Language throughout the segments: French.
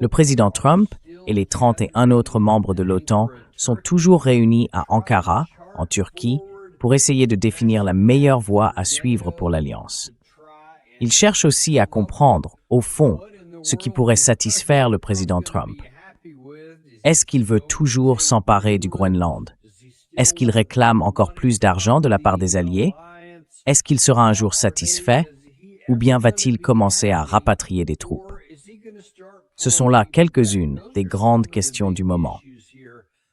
Le président Trump et les 31 autres membres de l'OTAN sont toujours réunis à Ankara, en Turquie, pour essayer de définir la meilleure voie à suivre pour l'Alliance. Ils cherchent aussi à comprendre, au fond, ce qui pourrait satisfaire le président Trump. Est-ce qu'il veut toujours s'emparer du Groenland? Est-ce qu'il réclame encore plus d'argent de la part des alliés? Est-ce qu'il sera un jour satisfait? Ou bien va-t-il commencer à rapatrier des troupes? Ce sont là quelques-unes des grandes questions du moment.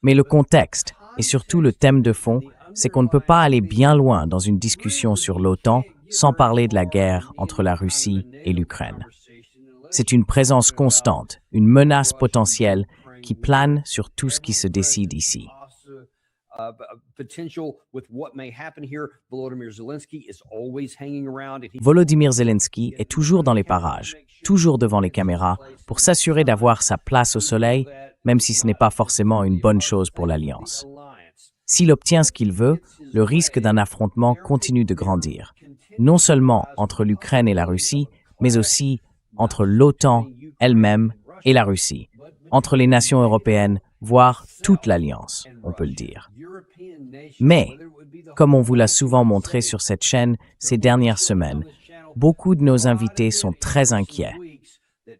Mais le contexte, et surtout le thème de fond, c'est qu'on ne peut pas aller bien loin dans une discussion sur l'OTAN sans parler de la guerre entre la Russie et l'Ukraine. C'est une présence constante, une menace potentielle qui plane sur tout ce qui se décide ici. Volodymyr Zelensky est toujours dans les parages, toujours devant les caméras, pour s'assurer d'avoir sa place au soleil, même si ce n'est pas forcément une bonne chose pour l'Alliance. S'il obtient ce qu'il veut, le risque d'un affrontement continue de grandir, non seulement entre l'Ukraine et la Russie, mais aussi entre l'OTAN elle-même et la Russie, entre les nations européennes, voire toute l'Alliance, on peut le dire. Mais, comme on vous l'a souvent montré sur cette chaîne ces dernières semaines, beaucoup de nos invités sont très inquiets.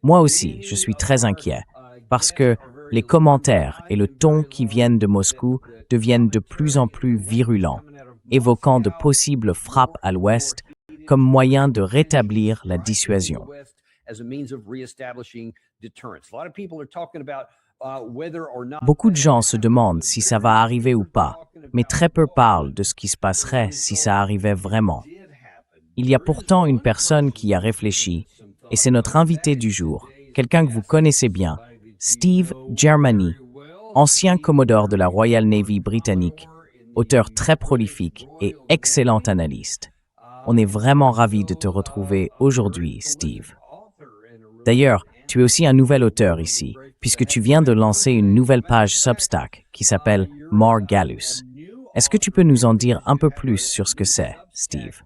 Moi aussi, je suis très inquiet, parce que les commentaires et le ton qui viennent de Moscou deviennent de plus en plus virulents, évoquant de possibles frappes à l'Ouest comme moyen de rétablir la dissuasion. Beaucoup de gens se demandent si ça va arriver ou pas, mais très peu parlent de ce qui se passerait si ça arrivait vraiment. Il y a pourtant une personne qui y a réfléchi, et c'est notre invité du jour, quelqu'un que vous connaissez bien, Steve Germany, ancien commodore de la Royal Navy britannique, auteur très prolifique et excellent analyste. On est vraiment ravis de te retrouver aujourd'hui, Steve. D'ailleurs, tu es aussi un nouvel auteur ici, puisque tu viens de lancer une nouvelle page Substack qui s'appelle More Gallus. Est-ce que tu peux nous en dire un peu plus sur ce que c'est, Steve?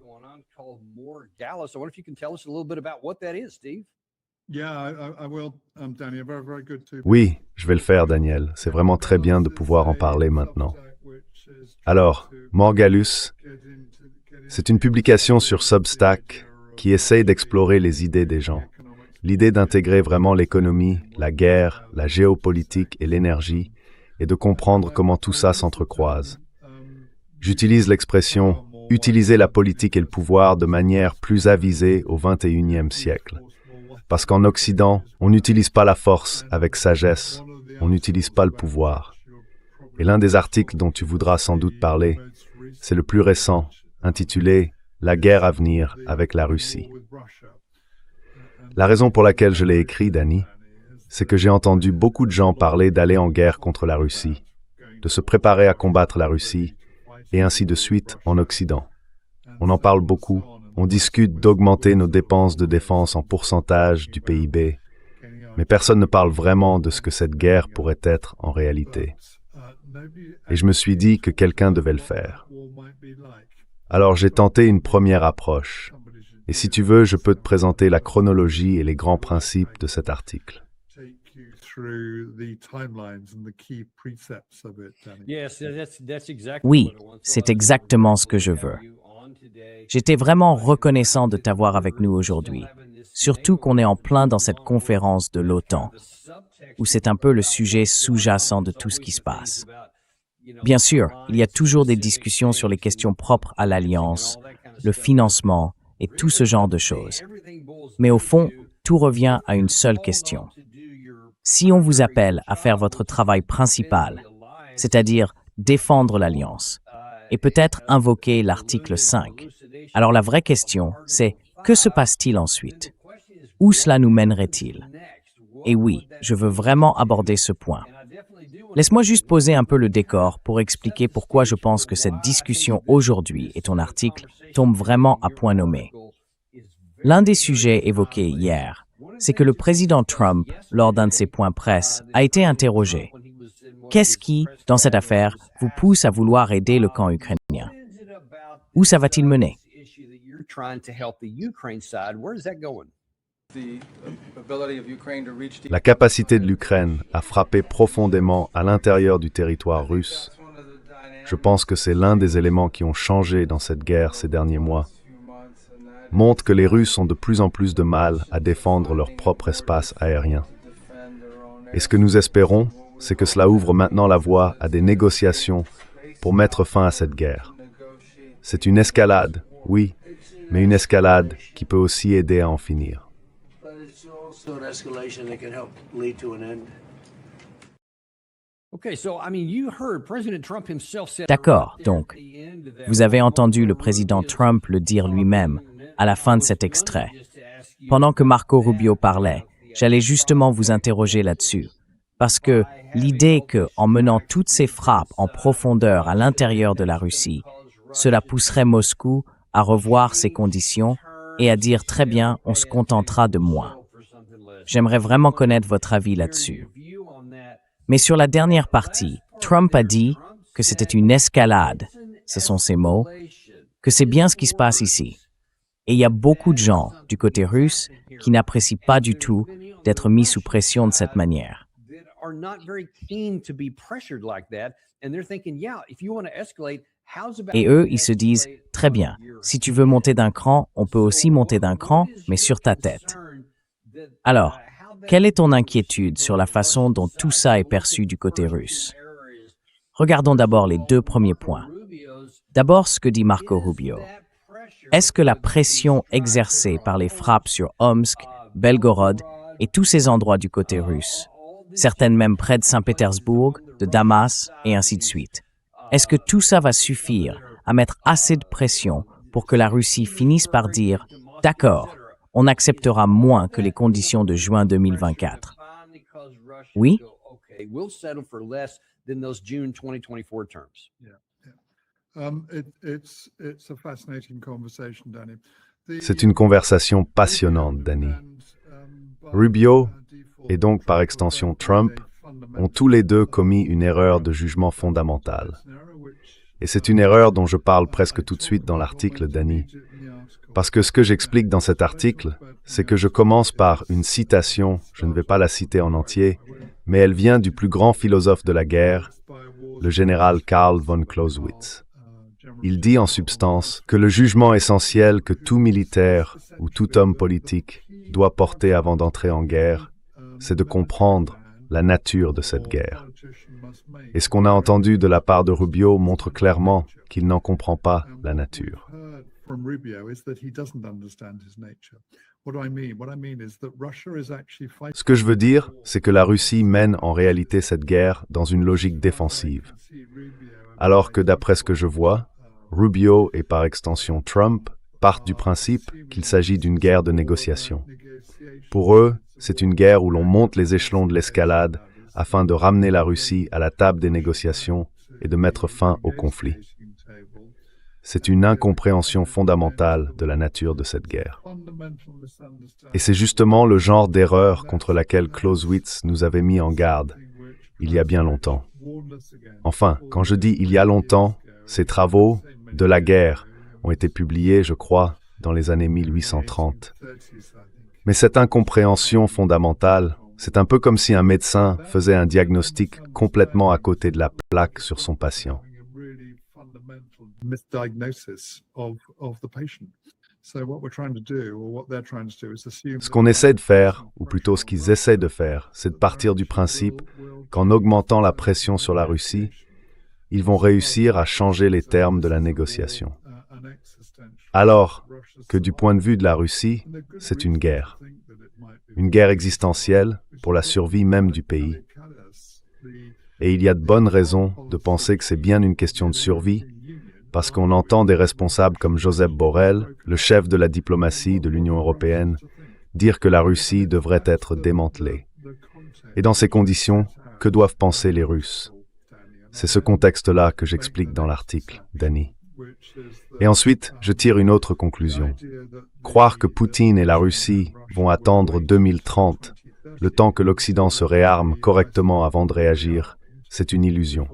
Oui, je vais le faire, Daniel. C'est vraiment très bien de pouvoir en parler maintenant. Alors, More Gallus, c'est une publication sur Substack qui essaye d'explorer les idées des gens. L'idée d'intégrer vraiment l'économie, la guerre, la géopolitique et l'énergie, et de comprendre comment tout ça s'entrecroise. J'utilise l'expression « utiliser la politique et le pouvoir de manière plus avisée au XXIe siècle ». Parce qu'en Occident, on n'utilise pas la force avec sagesse, on n'utilise pas le pouvoir. Et l'un des articles dont tu voudras sans doute parler, c'est le plus récent, intitulé « La guerre à venir avec la Russie ». La raison pour laquelle je l'ai écrit, Danny, c'est que j'ai entendu beaucoup de gens parler d'aller en guerre contre la Russie, de se préparer à combattre la Russie, et ainsi de suite en Occident. On en parle beaucoup, on discute d'augmenter nos dépenses de défense en pourcentage du PIB, mais personne ne parle vraiment de ce que cette guerre pourrait être en réalité. Et je me suis dit que quelqu'un devait le faire. Alors j'ai tenté une première approche. Et si tu veux, je peux te présenter la chronologie et les grands principes de cet article. Oui, c'est exactement ce que je veux. J'étais vraiment reconnaissant de t'avoir avec nous aujourd'hui, surtout qu'on est en plein dans cette conférence de l'OTAN, où c'est un peu le sujet sous-jacent de tout ce qui se passe. Bien sûr, il y a toujours des discussions sur les questions propres à l'Alliance, le financement, et tout ce genre de choses. Mais au fond, tout revient à une seule question. Si on vous appelle à faire votre travail principal, c'est-à-dire défendre l'Alliance, et peut-être invoquer l'article 5, alors la vraie question, c'est que se passe-t-il ensuite? Où cela nous mènerait-il? Et oui, je veux vraiment aborder ce point. Laisse-moi juste poser un peu le décor pour expliquer pourquoi je pense que cette discussion aujourd'hui et ton article tombe vraiment à point nommé. L'un des sujets évoqués hier, c'est que le président Trump, lors d'un de ses points presse, a été interrogé. Qu'est-ce qui, dans cette affaire, vous pousse à vouloir aider le camp ukrainien? Où ça va-t-il mener? La capacité de l'Ukraine à frapper profondément à l'intérieur du territoire russe, je pense que c'est l'un des éléments qui ont changé dans cette guerre ces derniers mois, montre que les Russes ont de plus en plus de mal à défendre leur propre espace aérien. Et ce que nous espérons, c'est que cela ouvre maintenant la voie à des négociations pour mettre fin à cette guerre. C'est une escalade, oui, mais une escalade qui peut aussi aider à en finir. D'accord, donc, vous avez entendu le président Trump le dire lui-même à la fin de cet extrait. Pendant que Marco Rubio parlait, j'allais justement vous interroger là-dessus. Parce que l'idée que, en menant toutes ces frappes en profondeur à l'intérieur de la Russie, cela pousserait Moscou à revoir ses conditions et à dire très bien, on se contentera de moins. J'aimerais vraiment connaître votre avis là-dessus. Mais sur la dernière partie, Trump a dit que c'était une escalade, ce sont ses mots, que c'est bien ce qui se passe ici. Et il y a beaucoup de gens du côté russe qui n'apprécient pas du tout d'être mis sous pression de cette manière. Et eux, ils se disent, très bien, si tu veux monter d'un cran, on peut aussi monter d'un cran, mais sur ta tête. Alors, quelle est ton inquiétude sur la façon dont tout ça est perçu du côté russe? Regardons d'abord les deux premiers points. D'abord, ce que dit Marco Rubio. Est-ce que la pression exercée par les frappes sur Omsk, Belgorod et tous ces endroits du côté russe, certaines même près de Saint-Pétersbourg, de Damas et ainsi de suite, est-ce que tout ça va suffire à mettre assez de pression pour que la Russie finisse par dire « D'accord, on acceptera moins que les conditions de juin 2024 ». Oui? C'est une conversation passionnante, Danny. Rubio, et donc par extension Trump, ont tous les deux commis une erreur de jugement fondamentale. Et c'est une erreur dont je parle presque tout de suite dans l'article, Danny. Parce que ce que j'explique dans cet article, c'est que je commence par une citation, je ne vais pas la citer en entier, mais elle vient du plus grand philosophe de la guerre, le général Karl von Clausewitz. Il dit en substance que le jugement essentiel que tout militaire ou tout homme politique doit porter avant d'entrer en guerre, c'est de comprendre la nature de cette guerre. Et ce qu'on a entendu de la part de Rubio montre clairement qu'il n'en comprend pas la nature. Ce que je veux dire, c'est que la Russie mène en réalité cette guerre dans une logique défensive. Alors que d'après ce que je vois, Rubio et par extension Trump partent du principe qu'il s'agit d'une guerre de négociation. Pour eux, c'est une guerre où l'on monte les échelons de l'escalade afin de ramener la Russie à la table des négociations et de mettre fin au conflit. C'est une incompréhension fondamentale de la nature de cette guerre. Et c'est justement le genre d'erreur contre laquelle Clausewitz nous avait mis en garde il y a bien longtemps. Enfin, quand je dis il y a longtemps, ces travaux de la guerre ont été publiés, je crois, dans les années 1830. Mais cette incompréhension fondamentale, c'est un peu comme si un médecin faisait un diagnostic complètement à côté de la plaque sur son patient. Ce qu'on essaie de faire, ou plutôt ce qu'ils essaient de faire, c'est de partir du principe qu'en augmentant la pression sur la Russie, ils vont réussir à changer les termes de la négociation. Alors que du point de vue de la Russie, c'est une guerre existentielle pour la survie même du pays. Et il y a de bonnes raisons de penser que c'est bien une question de survie, parce qu'on entend des responsables comme Joseph Borrell, le chef de la diplomatie de l'Union européenne, dire que la Russie devrait être démantelée. Et dans ces conditions, que doivent penser les Russes? C'est ce contexte-là que j'explique dans l'article, Danny. Et ensuite, je tire une autre conclusion. Croire que Poutine et la Russie vont attendre 2030, le temps que l'Occident se réarme correctement avant de réagir, c'est une illusion.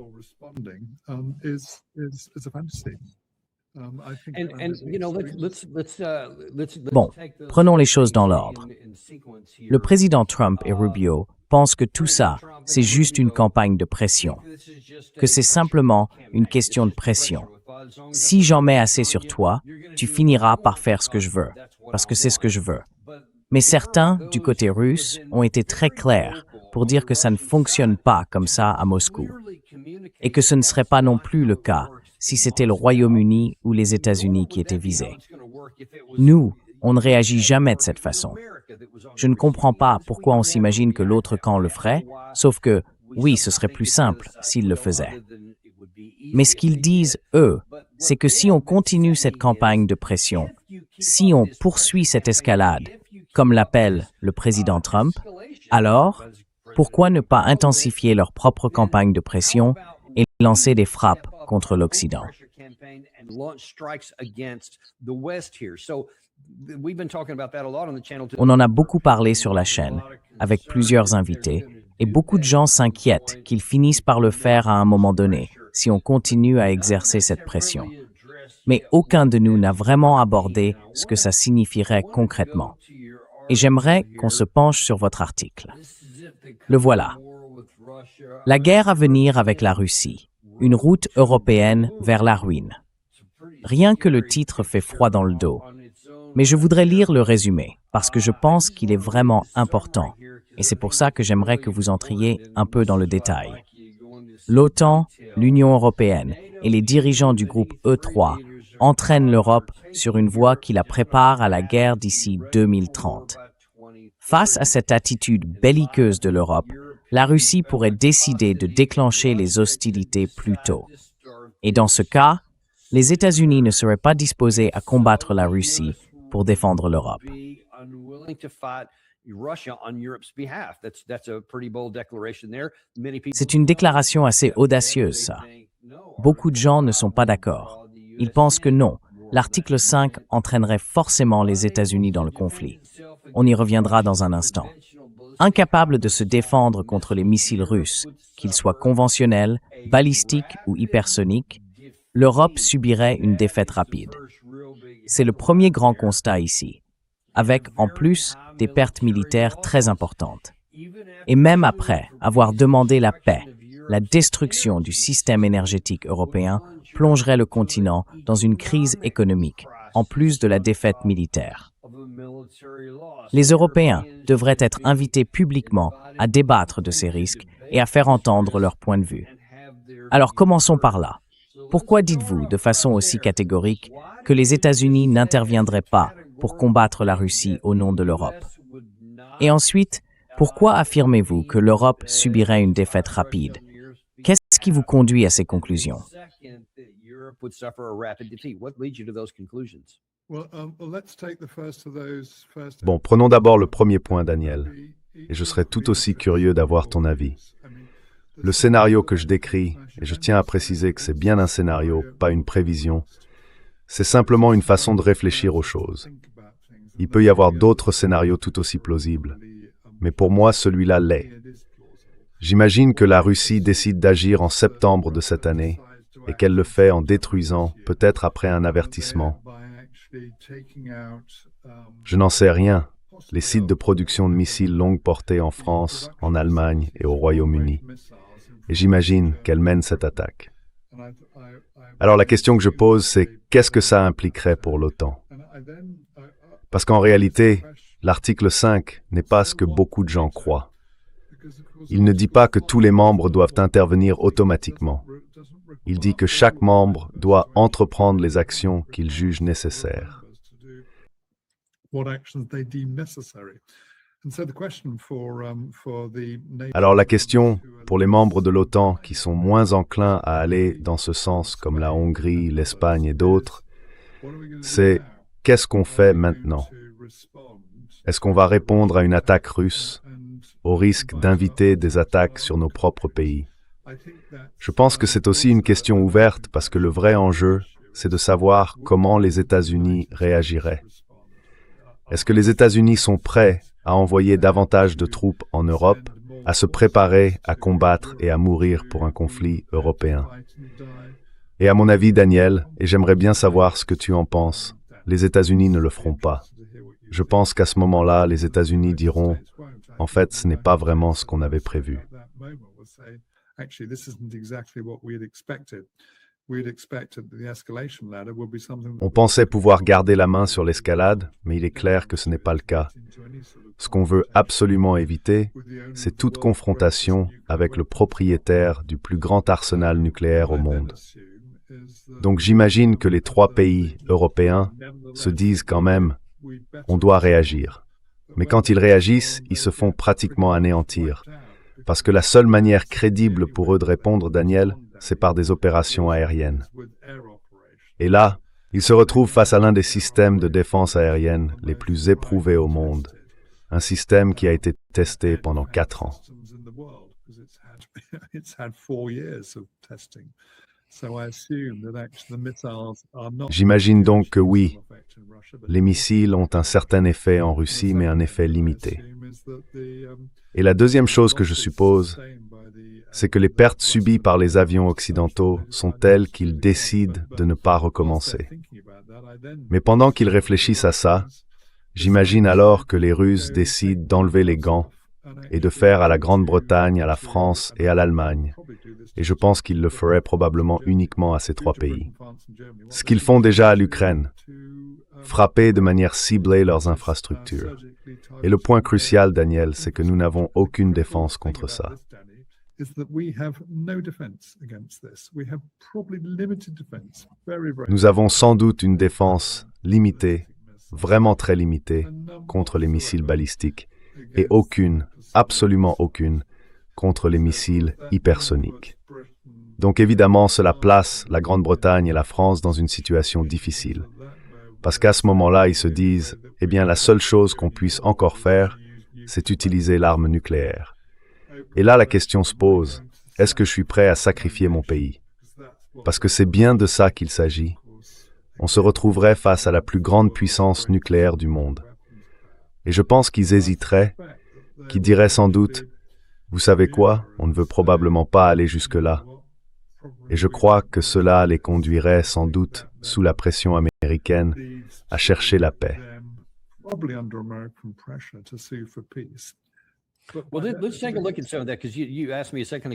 Bon, prenons les choses dans l'ordre. Le président Trump et Rubio pensent que tout ça, c'est juste une campagne de pression, que c'est simplement une question de pression. Si j'en mets assez sur toi, tu finiras par faire ce que je veux, parce que c'est ce que je veux. Mais certains, du côté russe, ont été très clairs pour dire que ça ne fonctionne pas comme ça à Moscou, et que ce ne serait pas non plus le cas si c'était le Royaume-Uni ou les États-Unis qui étaient visés. Nous, on ne réagit jamais de cette façon. Je ne comprends pas pourquoi on s'imagine que l'autre camp le ferait, sauf que, oui, ce serait plus simple s'ils le faisaient. Mais ce qu'ils disent, eux, c'est que si on continue cette campagne de pression, si on poursuit cette escalade, comme l'appelle le président Trump, alors, pourquoi ne pas intensifier leur propre campagne de pression et lancer des frappes contre l'Occident? On en a beaucoup parlé sur la chaîne, avec plusieurs invités, et beaucoup de gens s'inquiètent qu'ils finissent par le faire à un moment donné, si on continue à exercer cette pression. Mais aucun de nous n'a vraiment abordé ce que ça signifierait concrètement. Et j'aimerais qu'on se penche sur votre article. Le voilà. La guerre à venir avec la Russie, une route européenne vers la ruine. Rien que le titre fait froid dans le dos. Mais je voudrais lire le résumé, parce que je pense qu'il est vraiment important, et c'est pour ça que j'aimerais que vous entriez un peu dans le détail. L'OTAN, l'Union européenne et les dirigeants du groupe E3 entraînent l'Europe sur une voie qui la prépare à la guerre d'ici 2030. Face à cette attitude belliqueuse de l'Europe, la Russie pourrait décider de déclencher les hostilités plus tôt. Et dans ce cas, les États-Unis ne seraient pas disposés à combattre la Russie pour défendre l'Europe. C'est une déclaration assez audacieuse, ça. Beaucoup de gens ne sont pas d'accord. Ils pensent que non, l'article 5 entraînerait forcément les États-Unis dans le conflit. On y reviendra dans un instant. Incapable de se défendre contre les missiles russes, qu'ils soient conventionnels, balistiques ou hypersoniques, l'Europe subirait une défaite rapide. C'est le premier grand constat ici, avec en plus des pertes militaires très importantes. Et même après avoir demandé la paix, la destruction du système énergétique européen plongerait le continent dans une crise économique, en plus de la défaite militaire. Les Européens devraient être invités publiquement à débattre de ces risques et à faire entendre leur point de vue. Alors commençons par là. Pourquoi dites-vous, de façon aussi catégorique, que les États-Unis n'interviendraient pas pour combattre la Russie au nom de l'Europe? Et ensuite, pourquoi affirmez-vous que l'Europe subirait une défaite rapide? Qu'est-ce qui vous conduit à ces conclusions? Bon, prenons d'abord le premier point, Daniel, et je serais tout aussi curieux d'avoir ton avis. Le scénario que je décris, et je tiens à préciser que c'est bien un scénario, pas une prévision, c'est simplement une façon de réfléchir aux choses. Il peut y avoir d'autres scénarios tout aussi plausibles, mais pour moi, celui-là l'est. J'imagine que la Russie décide d'agir en septembre de cette année, et qu'elle le fait en détruisant, peut-être après un avertissement. Je n'en sais rien, les sites de production de missiles longue portée en France, en Allemagne et au Royaume-Uni. Et j'imagine qu'elle mène cette attaque. Alors la question que je pose, c'est qu'est-ce que ça impliquerait pour l'OTAN? Parce qu'en réalité, l'article 5 n'est pas ce que beaucoup de gens croient. Il ne dit pas que tous les membres doivent intervenir automatiquement. Il dit que chaque membre doit entreprendre les actions qu'il juge nécessaires. Alors la question, pour les membres de l'OTAN qui sont moins enclins à aller dans ce sens, comme la Hongrie, l'Espagne et d'autres, c'est qu'est-ce qu'on fait maintenant? Est-ce qu'on va répondre à une attaque russe, au risque d'inviter des attaques sur nos propres pays? Je pense que c'est aussi une question ouverte parce que le vrai enjeu, c'est de savoir comment les États-Unis réagiraient. Est-ce que les États-Unis sont prêts à envoyer davantage de troupes en Europe, à se préparer à combattre et à mourir pour un conflit européen? Et à mon avis, Daniel, et j'aimerais bien savoir ce que tu en penses, les États-Unis ne le feront pas. Je pense qu'à ce moment-là, les États-Unis diront « En fait, ce n'est pas vraiment ce qu'on avait prévu ». On pensait pouvoir garder la main sur l'escalade, mais il est clair que ce n'est pas le cas. Ce qu'on veut absolument éviter, c'est toute confrontation avec le propriétaire du plus grand arsenal nucléaire au monde. Donc j'imagine que les 3 pays européens se disent quand même « on doit réagir ». Mais quand ils réagissent, ils se font pratiquement anéantir. Parce que la seule manière crédible pour eux de répondre, Daniel, c'est par des opérations aériennes. Et là, ils se retrouvent face à l'un des systèmes de défense aérienne les plus éprouvés au monde. Un système qui a été testé pendant 4 ans. J'imagine donc que oui, les missiles ont un certain effet en Russie, mais un effet limité. Et la deuxième chose que je suppose, c'est que les pertes subies par les avions occidentaux sont telles qu'ils décident de ne pas recommencer. Mais pendant qu'ils réfléchissent à ça, j'imagine alors que les Russes décident d'enlever les gants et de faire à la Grande-Bretagne, à la France et à l'Allemagne. Et je pense qu'ils le feraient probablement uniquement à ces 3 pays. Ce qu'ils font déjà à l'Ukraine, frapper de manière ciblée leurs infrastructures. Et le point crucial, Daniel, c'est que nous n'avons aucune défense contre ça. Nous avons sans doute une défense limitée, vraiment très limitée, contre les missiles balistiques, et aucune, absolument aucune, contre les missiles hypersoniques. Donc évidemment, cela place la Grande-Bretagne et la France dans une situation difficile. Parce qu'à ce moment-là, ils se disent, eh bien, la seule chose qu'on puisse encore faire, c'est utiliser l'arme nucléaire. Et là, la question se pose, est-ce que je suis prêt à sacrifier mon pays? Parce que c'est bien de ça qu'il s'agit. On se retrouverait face à la plus grande puissance nucléaire du monde. Et je pense qu'ils hésiteraient, qu'ils diraient sans doute, vous savez quoi, on ne veut probablement pas aller jusque-là. Et je crois que cela les conduirait sans doute, sous la pression américaine, à chercher la paix.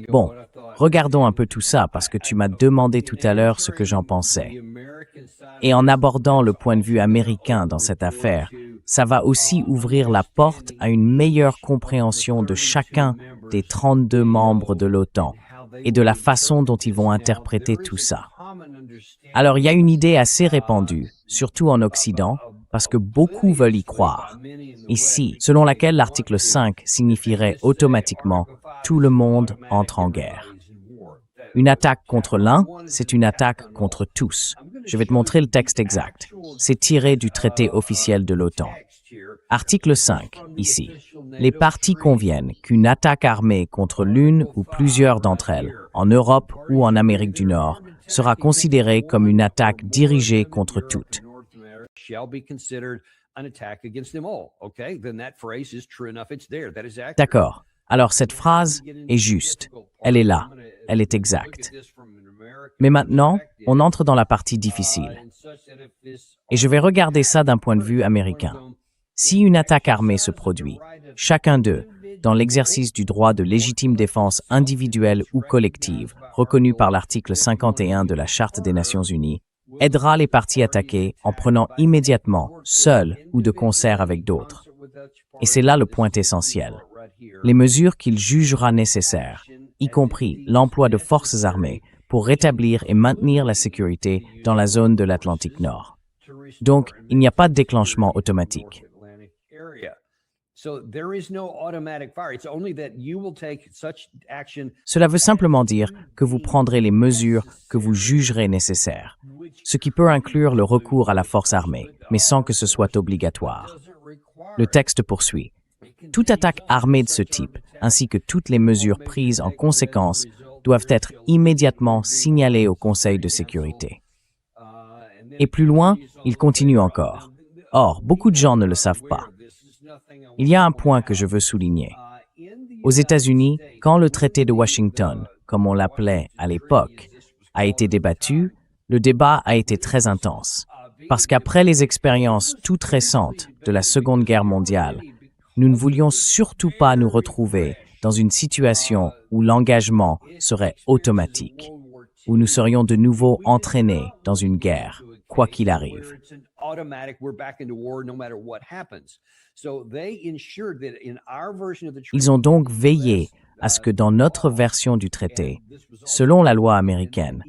Bon, regardons un peu tout ça parce que tu m'as demandé tout à l'heure ce que j'en pensais. Et en abordant le point de vue américain dans cette affaire, ça va aussi ouvrir la porte à une meilleure compréhension de chacun des 32 membres de l'OTAN et de la façon dont ils vont interpréter tout ça. Alors, il y a une idée assez répandue, surtout en Occident, parce que beaucoup veulent y croire. Ici, selon laquelle l'article 5 signifierait automatiquement « tout le monde entre en guerre ». Une attaque contre l'un, c'est une attaque contre tous. Je vais te montrer le texte exact. C'est tiré du traité officiel de l'OTAN. Article 5, ici. Les parties conviennent qu'une attaque armée contre l'une ou plusieurs d'entre elles, en Europe ou en Amérique du Nord, sera considérée comme une attaque dirigée contre toutes. D'accord. Alors cette phrase est juste. Elle est là. Elle est exacte. Mais maintenant, on entre dans la partie difficile. Et je vais regarder ça d'un point de vue américain. Si une attaque armée se produit, chacun d'eux, dans l'exercice du droit de légitime défense individuelle ou collective, reconnu par l'article 51 de la Charte des Nations Unies, aidera les parties attaquées en prenant immédiatement, seul ou de concert avec d'autres. Et c'est là le point essentiel. Les mesures qu'il jugera nécessaires, y compris l'emploi de forces armées, pour rétablir et maintenir la sécurité dans la zone de l'Atlantique Nord. Donc, il n'y a pas de déclenchement automatique. Cela veut simplement dire que vous prendrez les mesures que vous jugerez nécessaires, ce qui peut inclure le recours à la force armée, mais sans que ce soit obligatoire. Le texte poursuit. Toute attaque armée de ce type, ainsi que toutes les mesures prises en conséquence, doivent être immédiatement signalées au Conseil de sécurité. Et plus loin, il continue encore. Or, beaucoup de gens ne le savent pas. Il y a un point que je veux souligner. Aux États-Unis, quand le traité de Washington, comme on l'appelait à l'époque, a été débattu, Le débat a été très intense, parce qu'après les expériences toutes récentes de la Seconde Guerre mondiale, nous ne voulions surtout pas nous retrouver dans une situation où l'engagement serait automatique, où nous serions de nouveau entraînés dans une guerre, quoi qu'il arrive. Ils ont donc veillé à ce que dans notre version du traité, selon la loi américaine,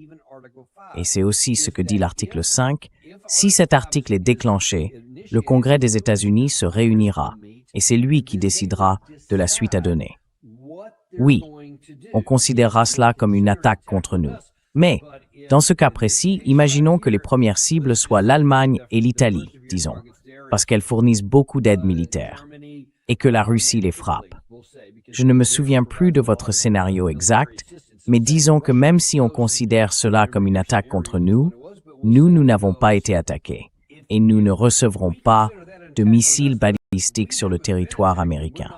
et c'est aussi ce que dit l'article 5, si cet article est déclenché, le Congrès des États-Unis se réunira et c'est lui qui décidera de la suite à donner. Oui, on considérera cela comme une attaque contre nous. Mais, dans ce cas précis, imaginons que les premières cibles soient l'Allemagne et l'Italie, disons, parce qu'elles fournissent beaucoup d'aide militaire, et que la Russie les frappe. Je ne me souviens plus de votre scénario exact, mais disons que même si on considère cela comme une attaque contre nous, nous n'avons pas été attaqués, et nous ne recevrons pas de missiles balistiques sur le territoire américain.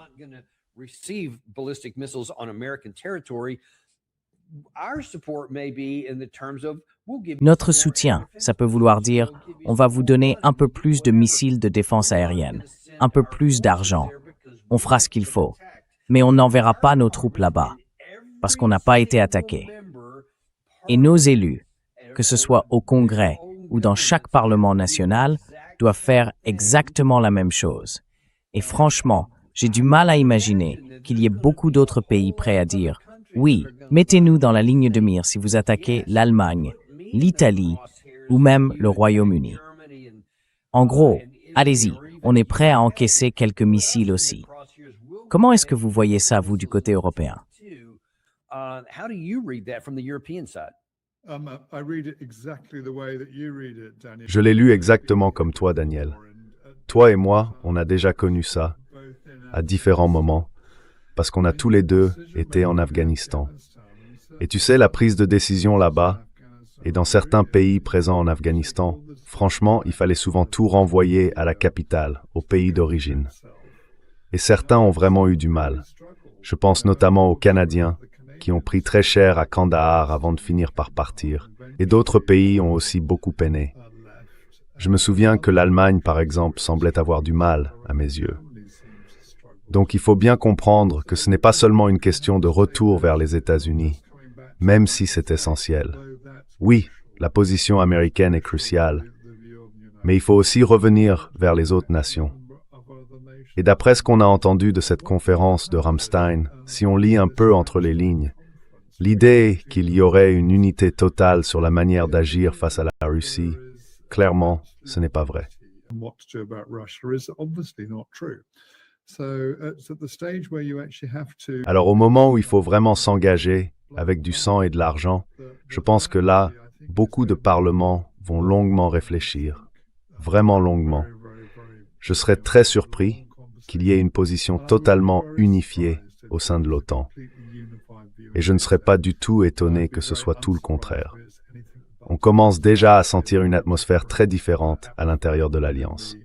Notre soutien, ça peut vouloir dire, on va vous donner un peu plus de missiles de défense aérienne, un peu plus d'argent. On fera ce qu'il faut, mais on n'enverra pas nos troupes là-bas, parce qu'on n'a pas été attaqués. Et nos élus, que ce soit au Congrès ou dans chaque Parlement national, doivent faire exactement la même chose. Et franchement, j'ai du mal à imaginer qu'il y ait beaucoup d'autres pays prêts à dire « Oui, mettez-nous dans la ligne de mire si vous attaquez l'Allemagne, l'Italie ou même le Royaume-Uni. » En gros, allez-y, on est prêt à encaisser quelques missiles aussi. Comment est-ce que vous voyez ça, vous, du côté européen? Je l'ai lu exactement comme toi, Daniel. Toi et moi, on a déjà connu ça, à différents moments, parce qu'on a tous les deux été en Afghanistan. Et tu sais, la prise de décision là-bas, et dans certains pays présents en Afghanistan, franchement, il fallait souvent tout renvoyer à la capitale, au pays d'origine. Et certains ont vraiment eu du mal. Je pense notamment aux Canadiens, qui ont pris très cher à Kandahar avant de finir par partir. Et d'autres pays ont aussi beaucoup peiné. Je me souviens que l'Allemagne, par exemple, semblait avoir du mal, à mes yeux. Donc il faut bien comprendre que ce n'est pas seulement une question de retour vers les États-Unis, même si c'est essentiel. Oui, la position américaine est cruciale, mais il faut aussi revenir vers les autres nations. Et d'après ce qu'on a entendu de cette conférence de Ramstein, si on lit un peu entre les lignes, l'idée qu'il y aurait une unité totale sur la manière d'agir face à la Russie, clairement, ce n'est pas vrai. Alors au moment où il faut vraiment s'engager avec du sang et de l'argent, je pense que là, beaucoup de parlements vont longuement réfléchir, vraiment longuement. Je serais très surpris qu'il y ait une position totalement unifiée au sein de l'OTAN. Et je ne serais pas du tout étonné que ce soit tout le contraire. On commence déjà à sentir une atmosphère très différente à l'intérieur de l'Alliance.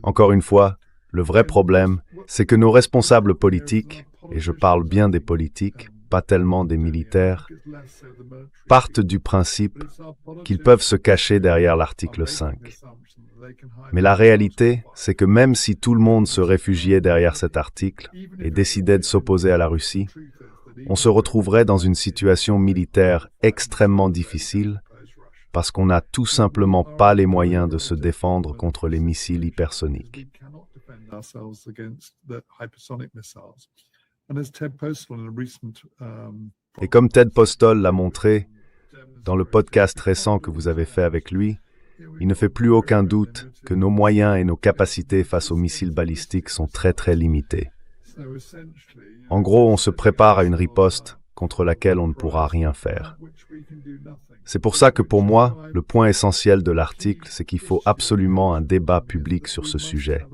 Encore une fois, le vrai problème, c'est que nos responsables politiques, et je parle bien des politiques, pas tellement des militaires, partent du principe qu'ils peuvent se cacher derrière l'article 5. Mais la réalité, c'est que même si tout le monde se réfugiait derrière cet article et décidait de s'opposer à la Russie, on se retrouverait dans une situation militaire extrêmement difficile parce qu'on n'a tout simplement pas les moyens de se défendre contre les missiles hypersoniques. Et comme Ted Postol l'a montré dans le podcast récent que vous avez fait avec lui, il ne fait plus aucun doute que nos moyens et nos capacités face aux missiles balistiques sont très très limités. En gros, on se prépare à une riposte contre laquelle on ne pourra rien faire. C'est pour ça que pour moi, le point essentiel de l'article, c'est qu'il faut absolument un débat public sur ce sujet.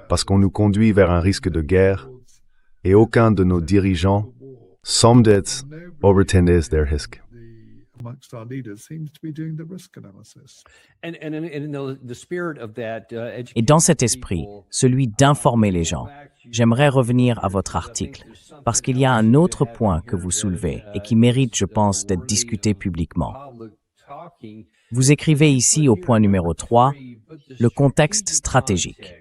Parce qu'on nous conduit vers un risque de guerre, et aucun de nos dirigeants, somdet overtendes der risque. Et dans cet esprit, celui d'informer les gens, j'aimerais revenir à votre article, parce qu'il y a un autre point que vous soulevez et qui mérite, je pense, d'être discuté publiquement. Vous écrivez ici au point numéro 3, le contexte stratégique.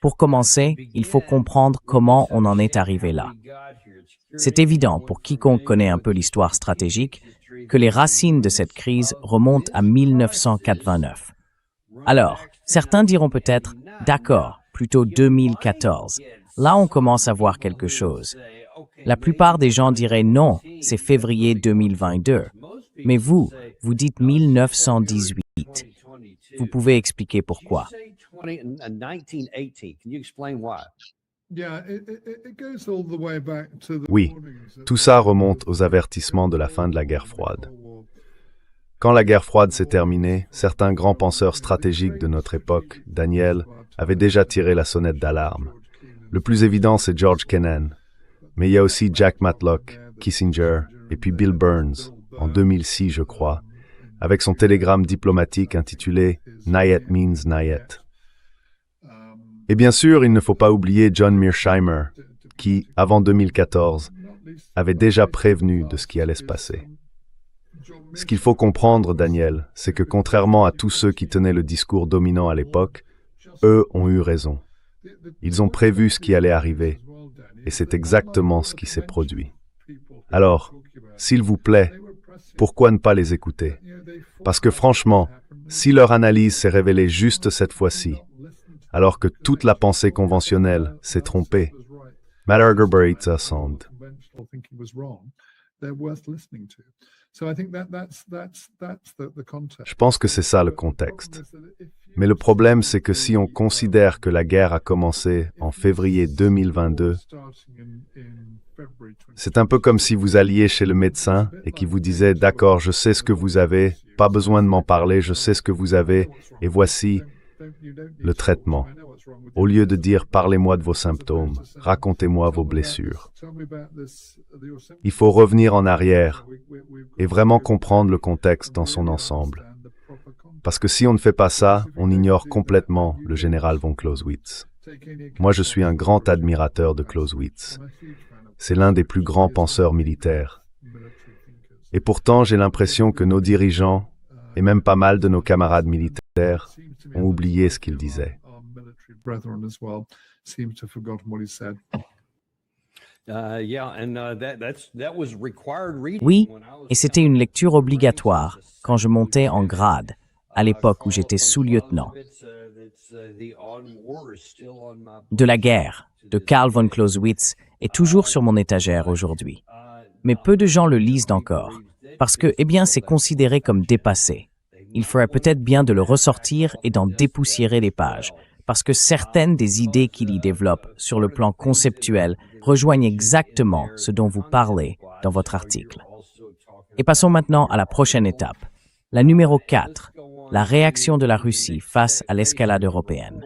Pour commencer, il faut comprendre comment on en est arrivé là. C'est évident pour quiconque connaît un peu l'histoire stratégique que les racines de cette crise remontent à 1989. Alors, certains diront peut-être, d'accord, plutôt 2014. Là, on commence à voir quelque chose. La plupart des gens diraient non, c'est février 2022. Mais vous dites 1918. Vous pouvez expliquer pourquoi. Oui, tout ça remonte aux avertissements de la fin de la guerre froide. Quand la guerre froide s'est terminée, certains grands penseurs stratégiques de notre époque, Daniel, avaient déjà tiré la sonnette d'alarme. Le plus évident, c'est George Kennan. Mais il y a aussi Jack Matlock, Kissinger et puis Bill Burns, en 2006, je crois, avec son télégramme diplomatique intitulé « Nayet means Nayet ». Et bien sûr, il ne faut pas oublier John Mearsheimer, qui, avant 2014, avait déjà prévenu de ce qui allait se passer. Ce qu'il faut comprendre, Daniel, c'est que contrairement à tous ceux qui tenaient le discours dominant à l'époque, eux ont eu raison. Ils ont prévu ce qui allait arriver, et c'est exactement ce qui s'est produit. Alors, s'il vous plaît, pourquoi ne pas les écouter? Parce que franchement, si leur analyse s'est révélée juste cette fois-ci, alors que toute la pensée conventionnelle s'est trompée, Matargerberitza Sand. Je pense que c'est ça le contexte. Mais le problème, c'est que si on considère que la guerre a commencé en février 2022, c'est un peu comme si vous alliez chez le médecin et qu'il vous disait « D'accord, je sais ce que vous avez, pas besoin de m'en parler, je sais ce que vous avez, et voici le traitement. » Au lieu de dire « Parlez-moi de vos symptômes, racontez-moi vos blessures ». Il faut revenir en arrière et vraiment comprendre le contexte dans son ensemble. Parce que si on ne fait pas ça, on ignore complètement le général von Clausewitz. Moi, je suis un grand admirateur de Clausewitz. C'est l'un des plus grands penseurs militaires. Et pourtant, j'ai l'impression que nos dirigeants, et même pas mal de nos camarades militaires, ont oublié ce qu'il disait. Oui, et c'était une lecture obligatoire quand je montais en grade, à l'époque où j'étais sous-lieutenant. De la guerre, de Karl von Clausewitz, est toujours sur mon étagère aujourd'hui. Mais peu de gens le lisent encore, parce que, c'est considéré comme dépassé. Il ferait peut-être bien de le ressortir et d'en dépoussiérer les pages, parce que certaines des idées qu'il y développe sur le plan conceptuel rejoignent exactement ce dont vous parlez dans votre article. Et passons maintenant à la prochaine étape, la numéro 4, la réaction de la Russie face à l'escalade européenne.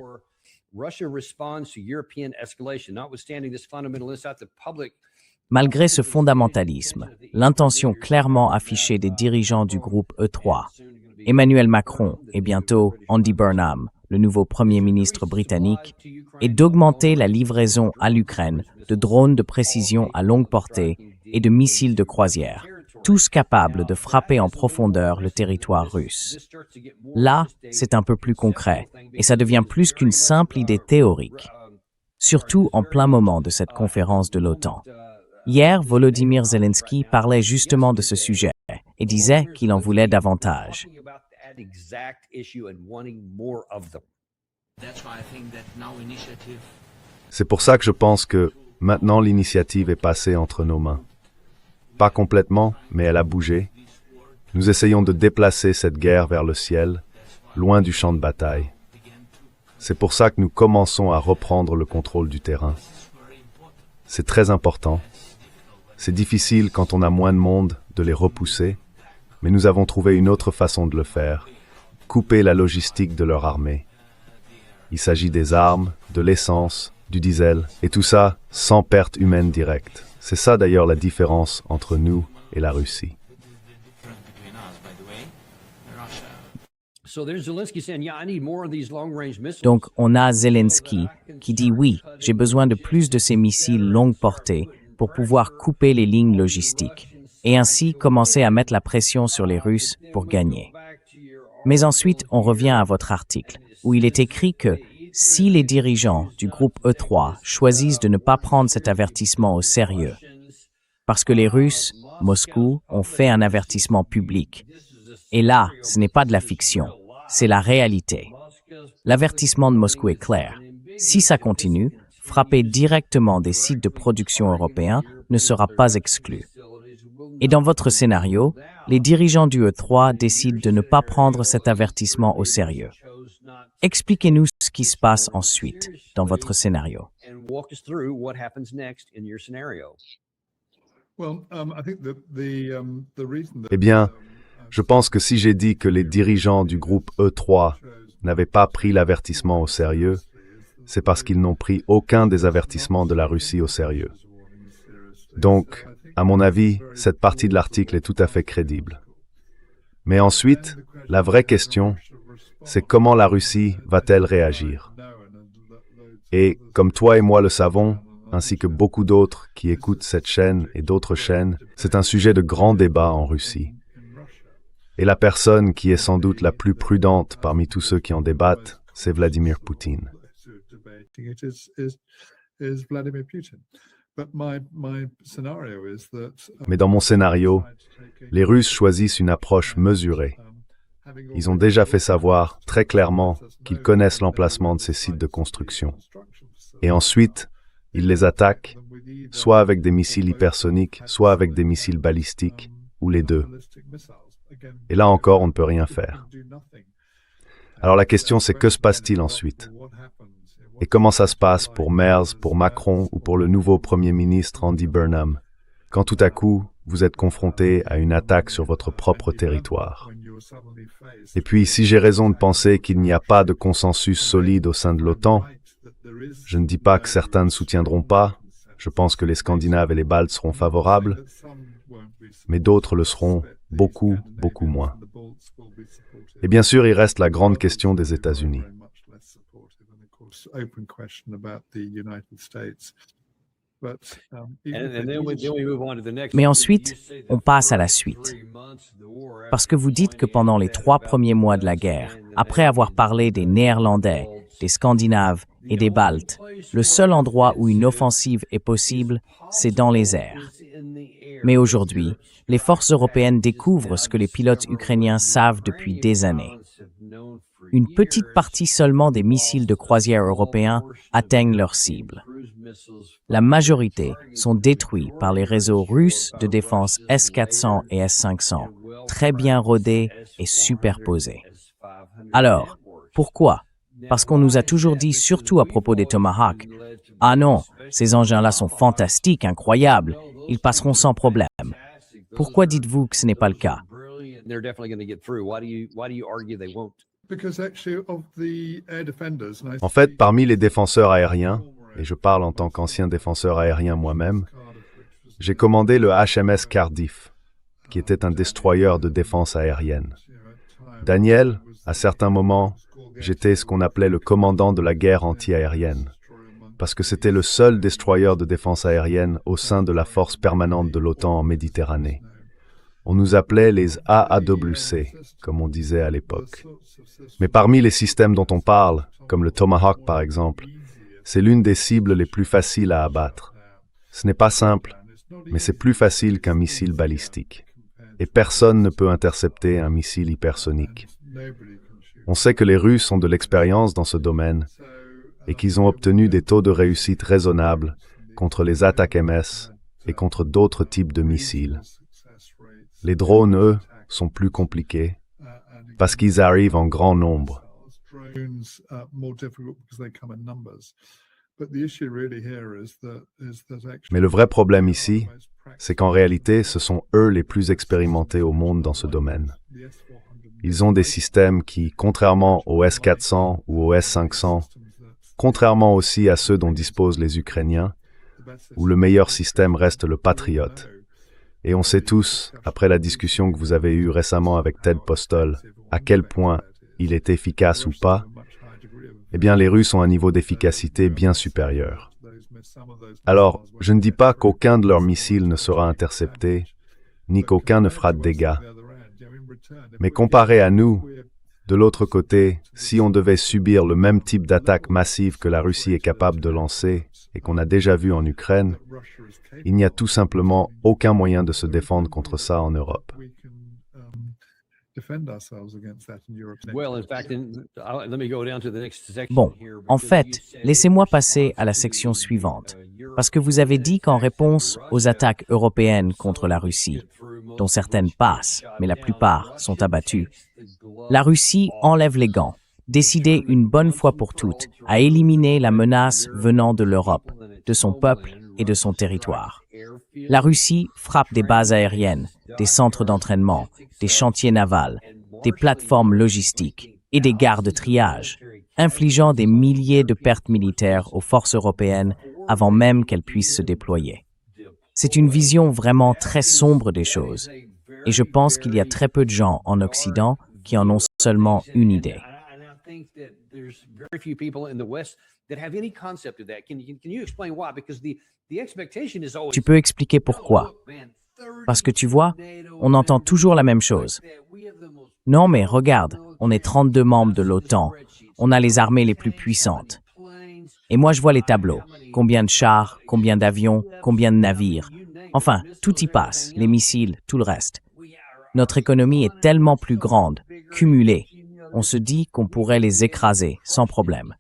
Malgré ce fondamentalisme, l'intention clairement affichée des dirigeants du groupe E3, Emmanuel Macron et bientôt Andy Burnham, le nouveau Premier ministre britannique, est d'augmenter la livraison à l'Ukraine de drones de précision à longue portée et de missiles de croisière, tous capables de frapper en profondeur le territoire russe. Là, c'est un peu plus concret, et ça devient plus qu'une simple idée théorique, surtout en plein moment de cette conférence de l'OTAN. Hier, Volodymyr Zelensky parlait justement de ce sujet et disait qu'il en voulait davantage. C'est pour ça que je pense que maintenant l'initiative est passée entre nos mains. Pas complètement, mais elle a bougé. Nous essayons de déplacer cette guerre vers le ciel, loin du champ de bataille. C'est pour ça que nous commençons à reprendre le contrôle du terrain. C'est très important. C'est difficile quand on a moins de monde de les repousser, mais nous avons trouvé une autre façon de le faire, couper la logistique de leur armée. Il s'agit des armes, de l'essence, du diesel, et tout ça sans perte humaine directe. C'est ça d'ailleurs la différence entre nous et la Russie. Donc on a Zelensky qui dit oui, j'ai besoin de plus de ces missiles longue portée pour pouvoir couper les lignes logistiques. et ainsi commencer à mettre la pression sur les Russes pour gagner. Mais ensuite, on revient à votre article, où il est écrit que si les dirigeants du groupe E3 choisissent de ne pas prendre cet avertissement au sérieux, parce que les Russes, Moscou, ont fait un avertissement public. Et là, ce n'est pas de la fiction, c'est la réalité. L'avertissement de Moscou est clair. Si ça continue, frapper directement des sites de production européens ne sera pas exclu. Et dans votre scénario, les dirigeants du E3 décident de ne pas prendre cet avertissement au sérieux. Expliquez-nous ce qui se passe ensuite dans votre scénario. Eh bien, je pense que si j'ai dit que les dirigeants du groupe E3 n'avaient pas pris l'avertissement au sérieux, c'est parce qu'ils n'ont pris aucun des avertissements de la Russie au sérieux. Donc, à mon avis, cette partie de l'article est tout à fait crédible. Mais ensuite, la vraie question, c'est comment la Russie va-t-elle réagir? Et comme toi et moi le savons, ainsi que beaucoup d'autres qui écoutent cette chaîne et d'autres chaînes, c'est un sujet de grand débat en Russie. Et la personne qui est sans doute la plus prudente parmi tous ceux qui en débattent, c'est Vladimir Poutine. Mais dans mon scénario, les Russes choisissent une approche mesurée. Ils ont déjà fait savoir très clairement qu'ils connaissent l'emplacement de ces sites de construction. Et ensuite, ils les attaquent, soit avec des missiles hypersoniques, soit avec des missiles balistiques, ou les deux. Et là encore, on ne peut rien faire. Alors la question, c'est que se passe-t-il ensuite? Et comment ça se passe pour Merz, pour Macron ou pour le nouveau Premier ministre Andy Burnham, quand tout à coup, vous êtes confronté à une attaque sur votre propre territoire? Et puis, si j'ai raison de penser qu'il n'y a pas de consensus solide au sein de l'OTAN, je ne dis pas que certains ne soutiendront pas, je pense que les Scandinaves et les Baltes seront favorables, mais d'autres le seront beaucoup, beaucoup moins. Et bien sûr, il reste la grande question des États-Unis. Mais ensuite, on passe à la suite. Parce que vous dites que pendant les 3 premiers mois de la guerre, après avoir parlé des Néerlandais, des Scandinaves et des Baltes, le seul endroit où une offensive est possible, c'est dans les airs. Mais aujourd'hui, les forces européennes découvrent ce que les pilotes ukrainiens savent depuis des années. Une petite partie seulement des missiles de croisière européens atteignent leur cible. La majorité sont détruits par les réseaux russes de défense S-400 et S-500, très bien rodés et superposés. Alors, pourquoi? Parce qu'on nous a toujours dit, surtout à propos des Tomahawk, « Ah non, ces engins-là sont fantastiques, incroyables, ils passeront sans problème. » Pourquoi dites-vous que ce n'est pas le cas? En fait, parmi les défenseurs aériens, et je parle en tant qu'ancien défenseur aérien moi-même, j'ai commandé le HMS Cardiff, qui était un destroyer de défense aérienne. Daniel, à certains moments, j'étais ce qu'on appelait le commandant de la guerre anti-aérienne, parce que c'était le seul destroyer de défense aérienne au sein de la force permanente de l'OTAN en Méditerranée. On nous appelait les AAWC, comme on disait à l'époque. Mais parmi les systèmes dont on parle, comme le Tomahawk par exemple, c'est l'une des cibles les plus faciles à abattre. Ce n'est pas simple, mais c'est plus facile qu'un missile balistique. Et personne ne peut intercepter un missile hypersonique. On sait que les Russes ont de l'expérience dans ce domaine et qu'ils ont obtenu des taux de réussite raisonnables contre les attaques MS et contre d'autres types de missiles. Les drones, eux, sont plus compliqués parce qu'ils arrivent en grand nombre. Mais le vrai problème ici, c'est qu'en réalité, ce sont eux les plus expérimentés au monde dans ce domaine. Ils ont des systèmes qui, contrairement au S-400 ou au S-500, contrairement aussi à ceux dont disposent les Ukrainiens, où le meilleur système reste le Patriot. Et on sait tous, après la discussion que vous avez eue récemment avec Ted Postol, à quel point il est efficace ou pas, eh bien les Russes ont un niveau d'efficacité bien supérieur. Alors, je ne dis pas qu'aucun de leurs missiles ne sera intercepté, ni qu'aucun ne fera de dégâts. Mais comparé à nous, de l'autre côté, si on devait subir le même type d'attaque massive que la Russie est capable de lancer et qu'on a déjà vu en Ukraine, il n'y a tout simplement aucun moyen de se défendre contre ça en Europe. Bon, en fait, laissez-moi passer à la section suivante, parce que vous avez dit qu'en réponse aux attaques européennes contre la Russie, dont certaines passent, mais la plupart sont abattues, la Russie enlève les gants, décidée une bonne fois pour toutes à éliminer la menace venant de l'Europe, de son peuple et de son territoire. La Russie frappe des bases aériennes, des centres d'entraînement, des chantiers navals, des plateformes logistiques et des gares de triage, infligeant des milliers de pertes militaires aux forces européennes avant même qu'elles puissent se déployer. C'est une vision vraiment très sombre des choses, et je pense qu'il y a très peu de gens en Occident qui en ont seulement une idée. Tu peux expliquer pourquoi? Parce que tu vois, on entend toujours la même chose. Non, mais regarde, on est 32 membres de l'OTAN, on a les armées les plus puissantes. Et moi, je vois les tableaux. Combien de chars, combien d'avions, combien de navires. Enfin, tout y passe, les missiles, tout le reste. Notre économie est tellement plus grande, cumulée. On se dit qu'on pourrait les écraser sans problème.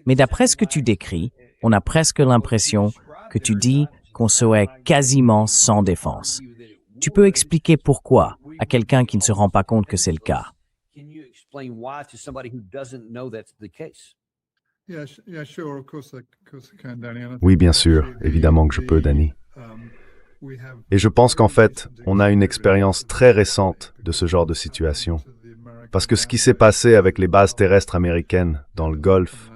Mais d'après ce que tu décris, on a presque l'impression que tu dis qu'on serait quasiment sans défense. Tu peux expliquer pourquoi à quelqu'un qui ne se rend pas compte que c'est le cas? Oui, bien sûr, évidemment que je peux, Danny. Et je pense qu'en fait, on a une expérience très récente de ce genre de situation. Parce que ce qui s'est passé avec les bases terrestres américaines dans le Golfe,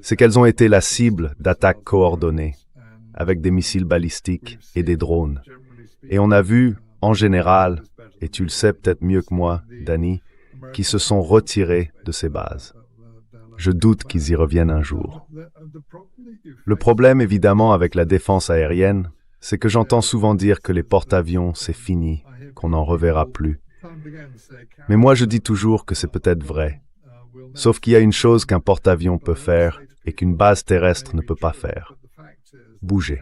c'est qu'elles ont été la cible d'attaques coordonnées, avec des missiles balistiques et des drones. Et on a vu, en général, et tu le sais peut-être mieux que moi, Danny, qui se sont retirés de ces bases. Je doute qu'ils y reviennent un jour. Le problème, évidemment, avec la défense aérienne, c'est que j'entends souvent dire que les porte-avions, c'est fini, qu'on n'en reverra plus. Mais moi, je dis toujours que c'est peut-être vrai. Sauf qu'il y a une chose qu'un porte-avions peut faire et qu'une base terrestre ne peut pas faire. Bouger.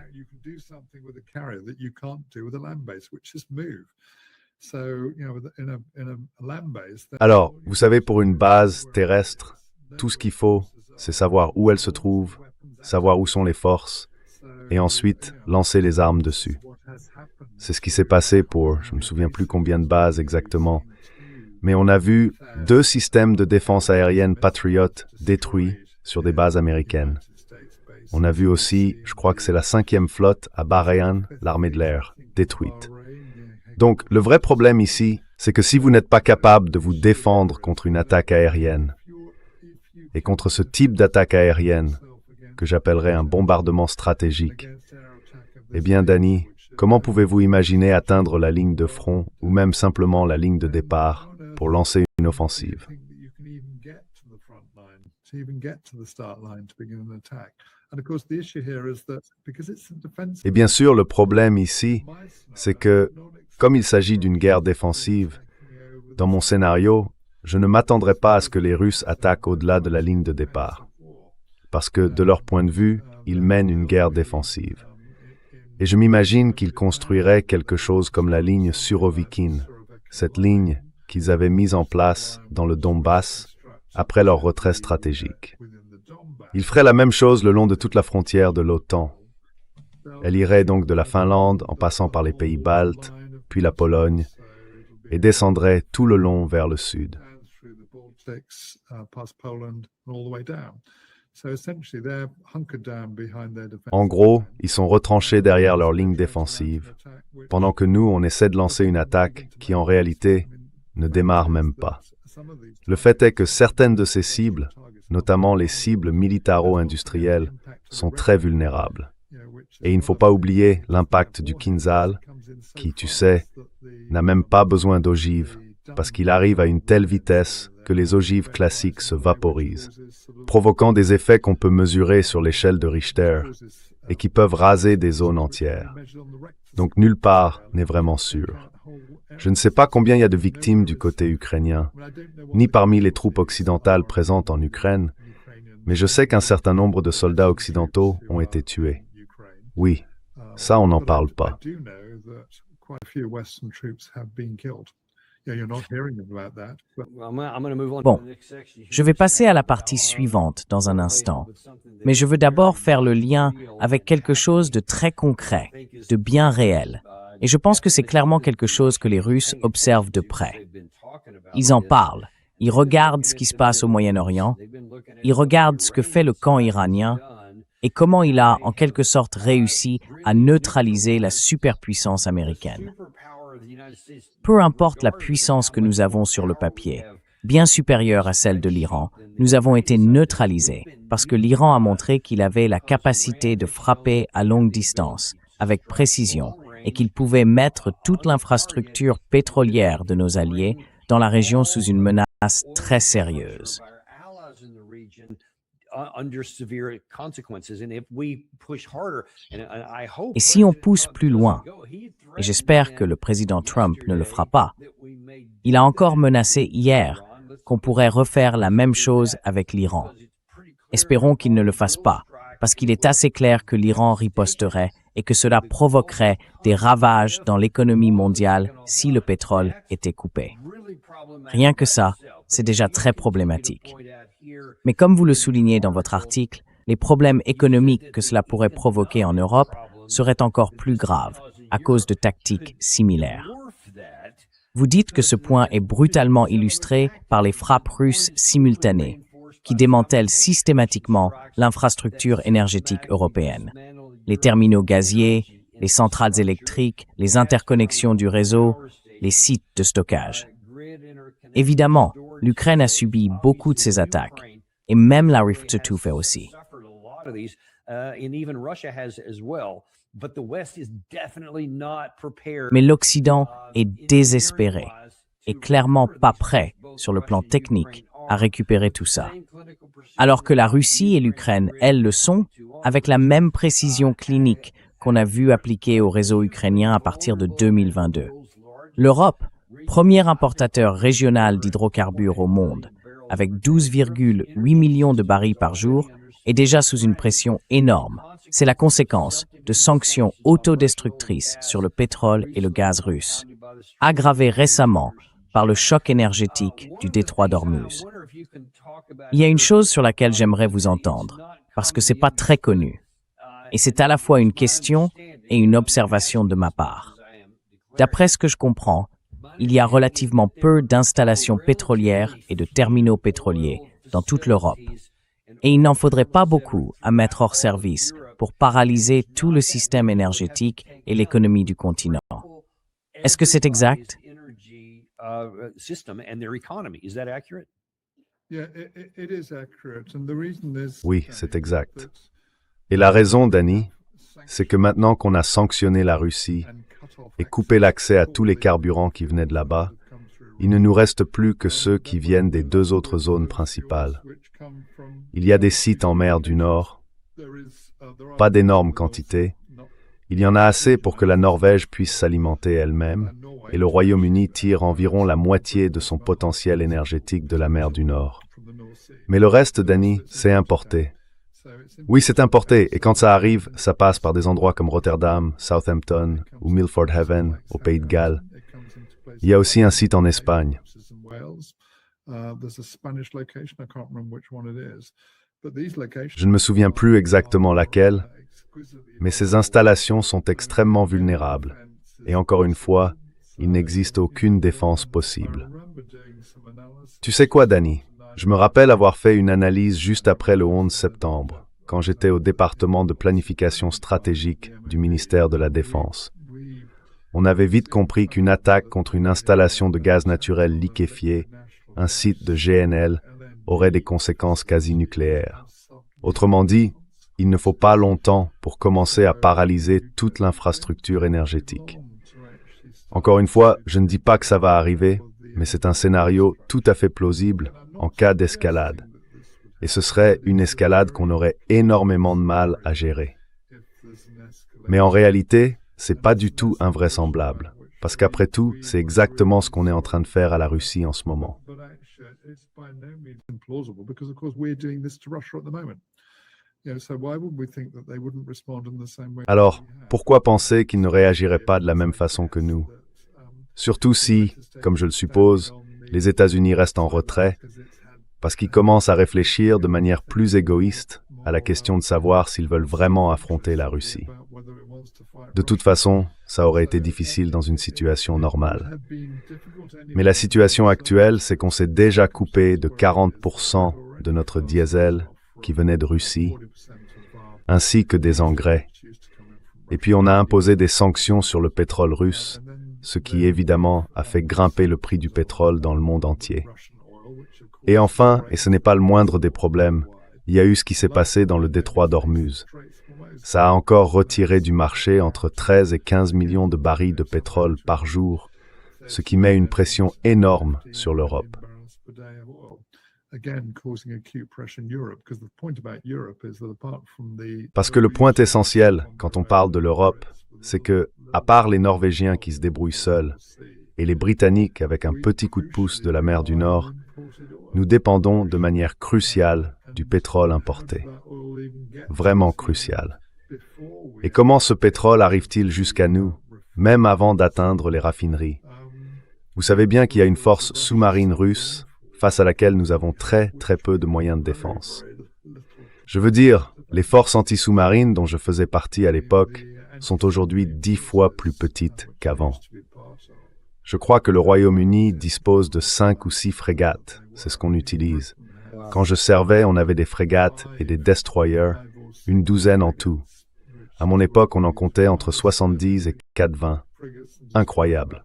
Alors, vous savez, pour une base terrestre, tout ce qu'il faut, c'est savoir où elle se trouve, savoir où sont les forces, et ensuite lancer les armes dessus. C'est ce qui s'est passé pour, je ne me souviens plus combien de bases exactement, mais on a vu 2 systèmes de défense aérienne Patriot détruits sur des bases américaines. On a vu aussi, je crois que c'est la 5e flotte à Bahreïn, l'armée de l'air, détruite. Donc, le vrai problème ici, c'est que si vous n'êtes pas capable de vous défendre contre une attaque aérienne, et contre ce type d'attaque aérienne, que j'appellerais un bombardement stratégique, eh bien, Danny, comment pouvez-vous imaginer atteindre la ligne de front, ou même simplement la ligne de départ, pour lancer une offensive? Et bien sûr, le problème ici, c'est que, comme il s'agit d'une guerre défensive, dans mon scénario, je ne m'attendrai pas à ce que les Russes attaquent au-delà de la ligne de départ. Parce que, de leur point de vue, ils mènent une guerre défensive. Et je m'imagine qu'ils construiraient quelque chose comme la ligne Surovikin, cette ligne qu'ils avaient mise en place dans le Donbass après leur retrait stratégique. Ils feraient la même chose le long de toute la frontière de l'OTAN. Elle irait donc de la Finlande en passant par les pays baltes, puis la Pologne, et descendrait tout le long vers le sud. En gros, ils sont retranchés derrière leur ligne défensive, pendant que nous, on essaie de lancer une attaque qui, en réalité, ne démarre même pas. Le fait est que certaines de ces cibles, notamment les cibles militaro-industrielles, sont très vulnérables. Et il ne faut pas oublier l'impact du Kinzhal, qui, tu sais, n'a même pas besoin d'ogives, parce qu'il arrive à une telle vitesse que les ogives classiques se vaporisent, provoquant des effets qu'on peut mesurer sur l'échelle de Richter, et qui peuvent raser des zones entières. Donc nulle part n'est vraiment sûr. Je ne sais pas combien il y a de victimes du côté ukrainien, ni parmi les troupes occidentales présentes en Ukraine, mais je sais qu'un certain nombre de soldats occidentaux ont été tués. Oui, ça on n'en parle pas. Bon, je vais passer à la partie suivante dans un instant, mais je veux d'abord faire le lien avec quelque chose de très concret, de bien réel. Et je pense que c'est clairement quelque chose que les Russes observent de près. Ils en parlent, ils regardent ce qui se passe au Moyen-Orient, ils regardent ce que fait le camp iranien et comment il a en quelque sorte réussi à neutraliser la superpuissance américaine. Peu importe la puissance que nous avons sur le papier, bien supérieure à celle de l'Iran, nous avons été neutralisés parce que l'Iran a montré qu'il avait la capacité de frapper à longue distance, avec précision, et qu'il pouvait mettre toute l'infrastructure pétrolière de nos alliés dans la région sous une menace très sérieuse. Et si on pousse plus loin, et j'espère que le président Trump ne le fera pas, il a encore menacé hier qu'on pourrait refaire la même chose avec l'Iran. Espérons qu'il ne le fasse pas, parce qu'il est assez clair que l'Iran riposterait et que cela provoquerait des ravages dans l'économie mondiale si le pétrole était coupé. Rien que ça, c'est déjà très problématique. Mais comme vous le soulignez dans votre article, les problèmes économiques que cela pourrait provoquer en Europe seraient encore plus graves à cause de tactiques similaires. Vous dites que ce point est brutalement illustré par les frappes russes simultanées, qui démantèlent systématiquement l'infrastructure énergétique européenne. Les terminaux gaziers, les centrales électriques, les interconnexions du réseau, les sites de stockage. Évidemment, l'Ukraine a subi beaucoup de ces attaques, et même la Rift-2 fait aussi. Mais l'Occident est désespéré et clairement pas prêt, sur le plan technique, à récupérer tout ça. Alors que la Russie et l'Ukraine, elles, le sont, avec la même précision clinique qu'on a vu appliquée au réseau ukrainien à partir de 2022. L'Europe, premier importateur régional d'hydrocarbures au monde, avec 12,8 millions de barils par jour, est déjà sous une pression énorme. C'est la conséquence de sanctions autodestructrices sur le pétrole et le gaz russe, aggravées récemment par le choc énergétique du détroit d'Ormuz. Il y a une chose sur laquelle j'aimerais vous entendre, parce que c'est pas très connu. Et c'est à la fois une question et une observation de ma part. D'après ce que je comprends, il y a relativement peu d'installations pétrolières et de terminaux pétroliers dans toute l'Europe. Et il n'en faudrait pas beaucoup à mettre hors service pour paralyser tout le système énergétique et l'économie du continent. Est-ce que c'est exact? Oui, c'est exact. Et la raison, Danny, c'est que maintenant qu'on a sanctionné la Russie et coupé l'accès à tous les carburants qui venaient de là-bas, il ne nous reste plus que ceux qui viennent des deux autres zones principales. Il y a des sites en mer du Nord, pas d'énormes quantités. Il y en a assez pour que la Norvège puisse s'alimenter elle-même, et le Royaume-Uni tire environ la moitié de son potentiel énergétique de la mer du Nord. Mais le reste, Danny, c'est importé. Oui, c'est importé, et quand ça arrive, ça passe par des endroits comme Rotterdam, Southampton ou Milford Haven, au Pays de Galles. Il y a aussi un site en Espagne. Je ne me souviens plus exactement laquelle, mais ces installations sont extrêmement vulnérables. Et encore une fois, il n'existe aucune défense possible. Tu sais quoi, Danny? Je me rappelle avoir fait une analyse juste après le 11 septembre, quand j'étais au département de planification stratégique du ministère de la Défense. On avait vite compris qu'une attaque contre une installation de gaz naturel liquéfié, un site de GNL, aurait des conséquences quasi nucléaires. Autrement dit, il ne faut pas longtemps pour commencer à paralyser toute l'infrastructure énergétique. Encore une fois, je ne dis pas que ça va arriver, mais c'est un scénario tout à fait plausible en cas d'escalade. Et ce serait une escalade qu'on aurait énormément de mal à gérer. Mais en réalité, c'est pas du tout invraisemblable. Parce qu'après tout, c'est exactement ce qu'on est en train de faire à la Russie en ce moment. Alors, pourquoi penser qu'ils ne réagiraient pas de la même façon que nous? Surtout si, comme je le suppose, les États-Unis restent en retrait, parce qu'ils commencent à réfléchir de manière plus égoïste à la question de savoir s'ils veulent vraiment affronter la Russie. De toute façon, ça aurait été difficile dans une situation normale. Mais la situation actuelle, c'est qu'on s'est déjà coupé de 40% de notre diesel qui venait de Russie, ainsi que des engrais. Et puis on a imposé des sanctions sur le pétrole russe, ce qui évidemment a fait grimper le prix du pétrole dans le monde entier. Et enfin, et ce n'est pas le moindre des problèmes, il y a eu ce qui s'est passé dans le détroit d'Ormuz. Ça a encore retiré du marché entre 13 et 15 millions de barils de pétrole par jour, ce qui met une pression énorme sur l'Europe. Parce que le point essentiel, quand on parle de l'Europe, c'est que, à part les Norvégiens qui se débrouillent seuls, et les Britanniques avec un petit coup de pouce de la mer du Nord, nous dépendons de manière cruciale du pétrole importé. Vraiment crucial. Et comment ce pétrole arrive-t-il jusqu'à nous, même avant d'atteindre les raffineries? Vous savez bien qu'il y a une force sous-marine russe face à laquelle nous avons très peu de moyens de défense. Je veux dire, les forces anti-sous-marines dont je faisais partie à l'époque sont aujourd'hui 10 fois plus petites qu'avant. Je crois que le Royaume-Uni dispose de 5 ou 6 frégates, c'est ce qu'on utilise. Quand je servais, on avait des frégates et des destroyers, une douzaine en tout. À mon époque, on en comptait entre 70 et 80. Incroyable.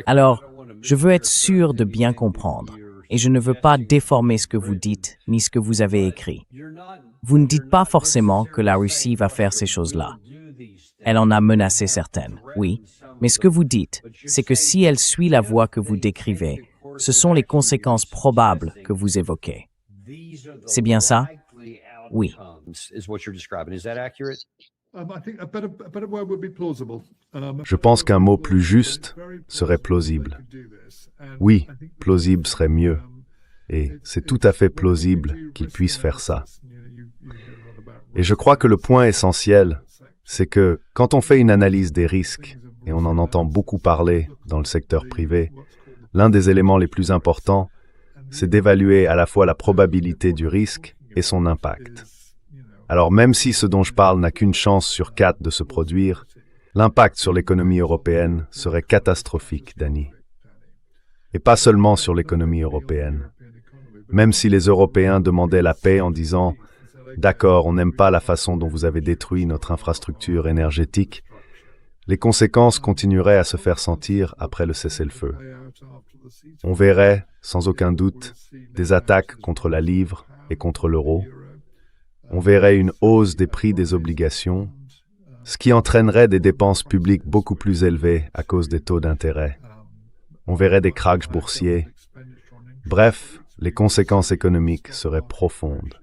Alors, je veux être sûr de bien comprendre, et je ne veux pas déformer ce que vous dites ni ce que vous avez écrit. Vous ne dites pas forcément que la Russie va faire ces choses-là. Elle en a menacé certaines, oui, mais ce que vous dites, c'est que si elle suit la voie que vous décrivez, ce sont les conséquences probables que vous évoquez. C'est bien ça? Oui. Je pense qu'un mot plus juste serait plausible. Oui, plausible serait mieux. Et c'est tout à fait plausible qu'il puisse faire ça. Et je crois que le point essentiel, c'est que quand on fait une analyse des risques, et on en entend beaucoup parler dans le secteur privé, l'un des éléments les plus importants, c'est d'évaluer à la fois la probabilité du risque et son impact. Alors même si ce dont je parle n'a qu'une chance sur 4 de se produire, l'impact sur l'économie européenne serait catastrophique, Danny. Et pas seulement sur l'économie européenne. Même si les Européens demandaient la paix en disant « D'accord, on n'aime pas la façon dont vous avez détruit notre infrastructure énergétique », les conséquences continueraient à se faire sentir après le cessez-le-feu. On verrait, sans aucun doute, des attaques contre la livre et contre l'euro. On verrait une hausse des prix des obligations, ce qui entraînerait des dépenses publiques beaucoup plus élevées à cause des taux d'intérêt. On verrait des crashs boursiers. Bref, les conséquences économiques seraient profondes.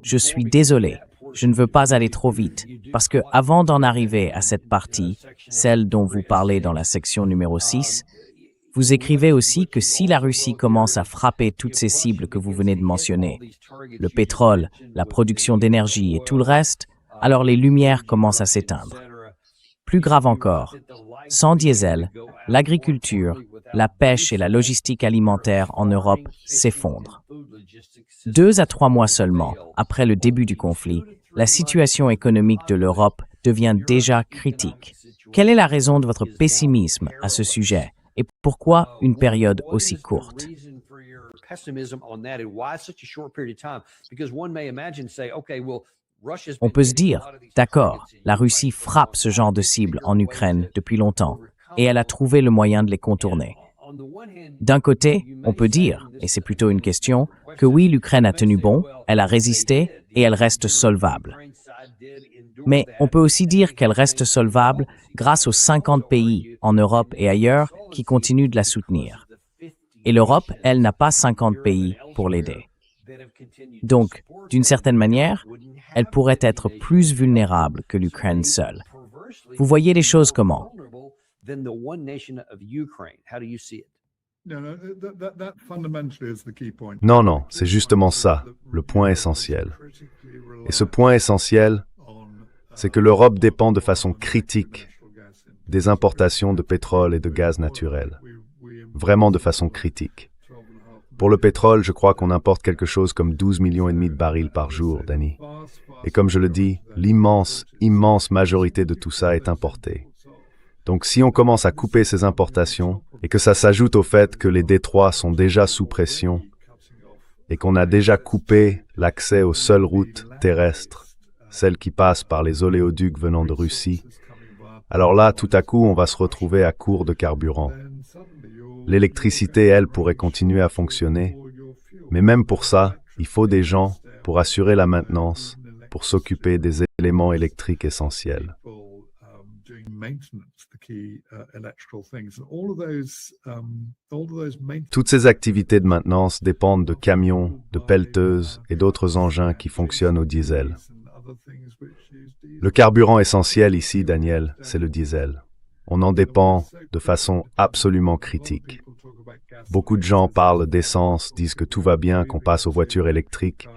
Je suis désolé, je ne veux pas aller trop vite, parce que avant d'en arriver à cette partie, celle dont vous parlez dans la section numéro 6, vous écrivez aussi que si la Russie commence à frapper toutes ces cibles que vous venez de mentionner, le pétrole, la production d'énergie et tout le reste, alors les lumières commencent à s'éteindre. Plus grave encore, sans diesel, l'agriculture, la pêche et la logistique alimentaire en Europe s'effondrent. 2 à 3 mois seulement après le début du conflit, la situation économique de l'Europe devient déjà critique. Quelle est la raison de votre pessimisme à ce sujet et pourquoi une période aussi courte? On peut se dire, d'accord, la Russie frappe ce genre de cibles en Ukraine depuis longtemps et elle a trouvé le moyen de les contourner. D'un côté, on peut dire, et c'est plutôt une question, que oui, l'Ukraine a tenu bon, elle a résisté et elle reste solvable. Mais on peut aussi dire qu'elle reste solvable grâce aux 50 pays en Europe et ailleurs qui continuent de la soutenir. Et l'Europe, elle, n'a pas 50 pays pour l'aider. Donc, d'une certaine manière, elle pourrait être plus vulnérable que l'Ukraine seule. Vous voyez les choses comment? Non, non, c'est justement ça, le point essentiel. Et ce point essentiel, c'est que l'Europe dépend de façon critique des importations de pétrole et de gaz naturel. Vraiment de façon critique. Pour le pétrole, je crois qu'on importe quelque chose comme 12,5 millions de barils par jour, Danny. Et comme je le dis, l'immense majorité de tout ça est importé. Donc si on commence à couper ces importations, et que ça s'ajoute au fait que les détroits sont déjà sous pression, et qu'on a déjà coupé l'accès aux seules routes terrestres, celles qui passent par les oléoducs venant de Russie, alors là, tout à coup, on va se retrouver à court de carburant. L'électricité, elle, pourrait continuer à fonctionner, mais même pour ça, il faut des gens pour assurer la maintenance, pour s'occuper des éléments électriques essentiels. Toutes ces activités de maintenance dépendent de camions, de pelleteuses et d'autres engins qui fonctionnent au diesel. Le carburant essentiel ici, Daniel, c'est le diesel. On en dépend de façon absolument critique. Beaucoup de gens parlent d'essence, disent que tout va bien, qu'on passe aux voitures électriques.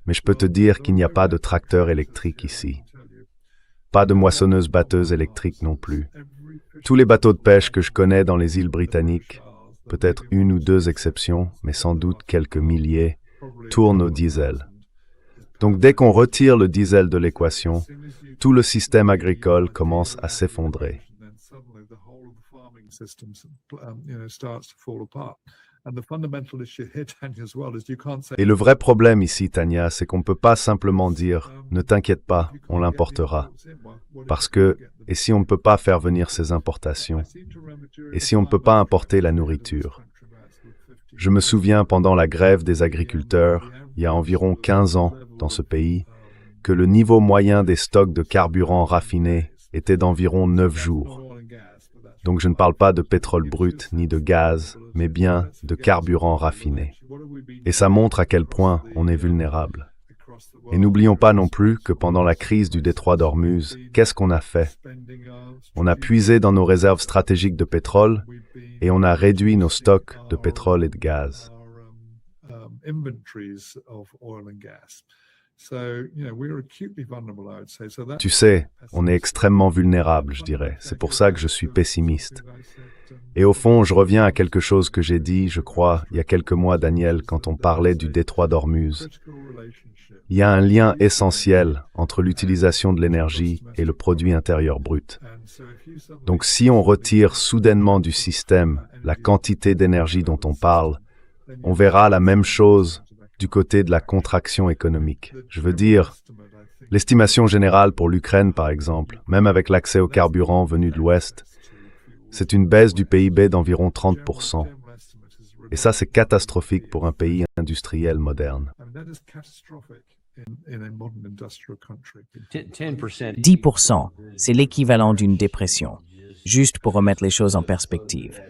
Mais je peux te dire qu'il n'y a pas de tracteur électrique ici. Pas de moissonneuse-batteuse électrique non plus. Tous les bateaux de pêche que je connais dans les îles britanniques, peut-être une ou deux exceptions, mais sans doute quelques milliers, tournent au diesel. Donc dès qu'on retire le diesel de l'équation, tout le système agricole commence à s'effondrer. Et le vrai problème ici, Tania, c'est qu'on ne peut pas simplement dire « ne t'inquiète pas, on l'importera ». Parce que, et si on ne peut pas faire venir ces importations? Et si on ne peut pas importer la nourriture? Je me souviens pendant la grève des agriculteurs, il y a environ 15 ans, dans ce pays, que le niveau moyen des stocks de carburant raffiné était d'environ 9 jours. Donc je ne parle pas de pétrole brut ni de gaz, mais bien de carburant raffiné. Et ça montre à quel point on est vulnérable. Et n'oublions pas non plus que pendant la crise du détroit d'Ormuz, qu'est-ce qu'on a fait? On a puisé dans nos réserves stratégiques de pétrole et on a réduit nos stocks de pétrole et de gaz. Tu sais, on est extrêmement vulnérable, je dirais. C'est pour ça que je suis pessimiste. Et au fond, je reviens à quelque chose que j'ai dit, je crois, il y a quelques mois, Daniel, quand on parlait du détroit d'Ormuz. Il y a un lien essentiel entre l'utilisation de l'énergie et le produit intérieur brut. Donc si on retire soudainement du système la quantité d'énergie dont on parle, on verra la même chose du côté de la contraction économique. Je veux dire, l'estimation générale pour l'Ukraine, par exemple, même avec l'accès au carburant venu de l'Ouest, c'est une baisse du PIB d'environ 30%. Et ça, c'est catastrophique pour un pays industriel moderne. 10%, c'est l'équivalent d'une dépression, juste pour remettre les choses en perspective.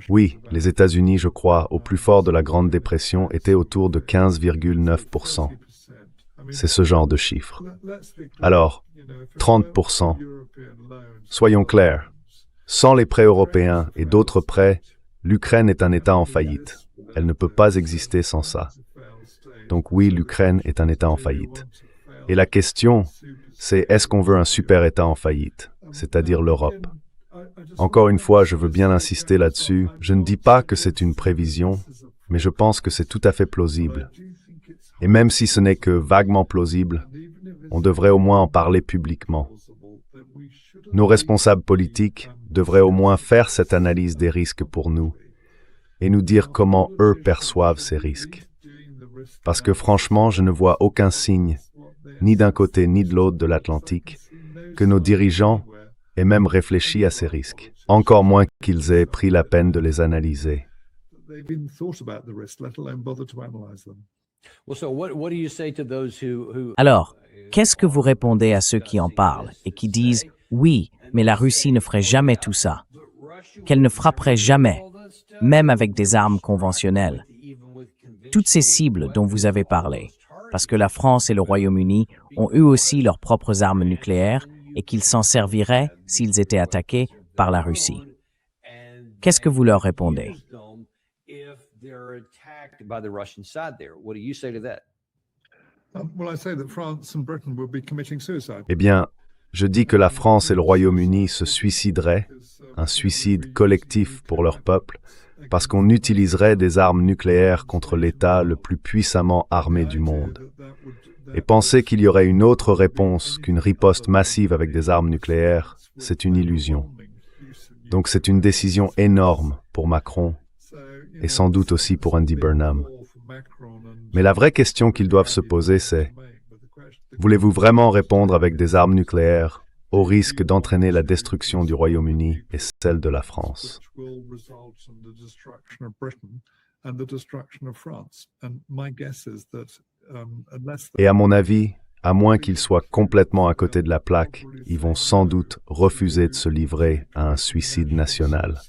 Oui, les États-Unis, je crois, au plus fort de la Grande Dépression, étaient autour de 15,9%. C'est ce genre de chiffre. Alors, 30%. Soyons clairs, sans les prêts européens et d'autres prêts, l'Ukraine est un État en faillite. Elle ne peut pas exister sans ça. Donc oui, l'Ukraine est un État en faillite. Et la question, c'est est-ce qu'on veut un super État en faillite, c'est-à-dire l'Europe? Encore une fois, je veux bien insister là-dessus. Je ne dis pas que c'est une prévision, mais je pense que c'est tout à fait plausible. Et même si ce n'est que vaguement plausible, on devrait au moins en parler publiquement. Nos responsables politiques devraient au moins faire cette analyse des risques pour nous et nous dire comment eux perçoivent ces risques. Parce que franchement, je ne vois aucun signe, ni d'un côté ni de l'autre de l'Atlantique, que nos dirigeants aient même réfléchi à ces risques, encore moins qu'ils aient pris la peine de les analyser. Alors, qu'est-ce que vous répondez à ceux qui en parlent et qui disent « Oui, mais la Russie ne ferait jamais tout ça, qu'elle ne frapperait jamais, même avec des armes conventionnelles. Toutes ces cibles dont vous avez parlé, parce que la France et le Royaume-Uni ont eux aussi leurs propres armes nucléaires et qu'ils s'en serviraient s'ils étaient attaqués par la Russie. Qu'est-ce que vous leur répondez? Eh bien, je dis que la France et le Royaume-Uni se suicideraient, un suicide collectif pour leur peuple, parce qu'on utiliserait des armes nucléaires contre l'État le plus puissamment armé du monde. Et penser qu'il y aurait une autre réponse qu'une riposte massive avec des armes nucléaires, c'est une illusion. Donc c'est une décision énorme pour Macron, et sans doute aussi pour Andy Burnham. Mais la vraie question qu'ils doivent se poser, c'est: voulez-vous vraiment répondre avec des armes nucléaires au risque d'entraîner la destruction du Royaume-Uni et celle de la France? Et à mon avis, à moins qu'ils soient complètement à côté de la plaque, ils vont sans doute refuser de se livrer à un suicide national.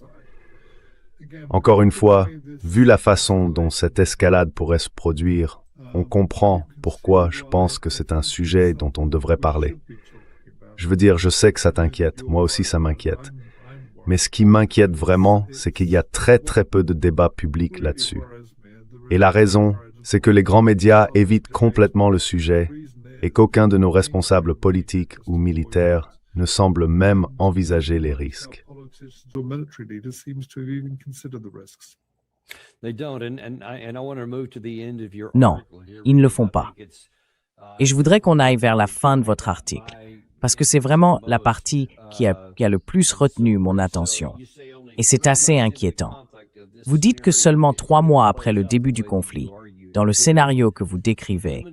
Encore une fois, vu la façon dont cette escalade pourrait se produire, on comprend pourquoi je pense que c'est un sujet dont on devrait parler. Je veux dire, je sais que ça t'inquiète, moi aussi ça m'inquiète. Mais ce qui m'inquiète vraiment, c'est qu'il y a très peu de débats publics là-dessus. Et la raison, c'est que les grands médias évitent complètement le sujet et qu'aucun de nos responsables politiques ou militaires ne semble même envisager les risques. Non, ils ne le font pas. Et je voudrais qu'on aille vers la fin de votre article, parce que c'est vraiment la partie qui a le plus retenu mon attention. Et c'est assez inquiétant. Vous dites que seulement 3 mois après le début du conflit, dans le scénario que vous décrivez,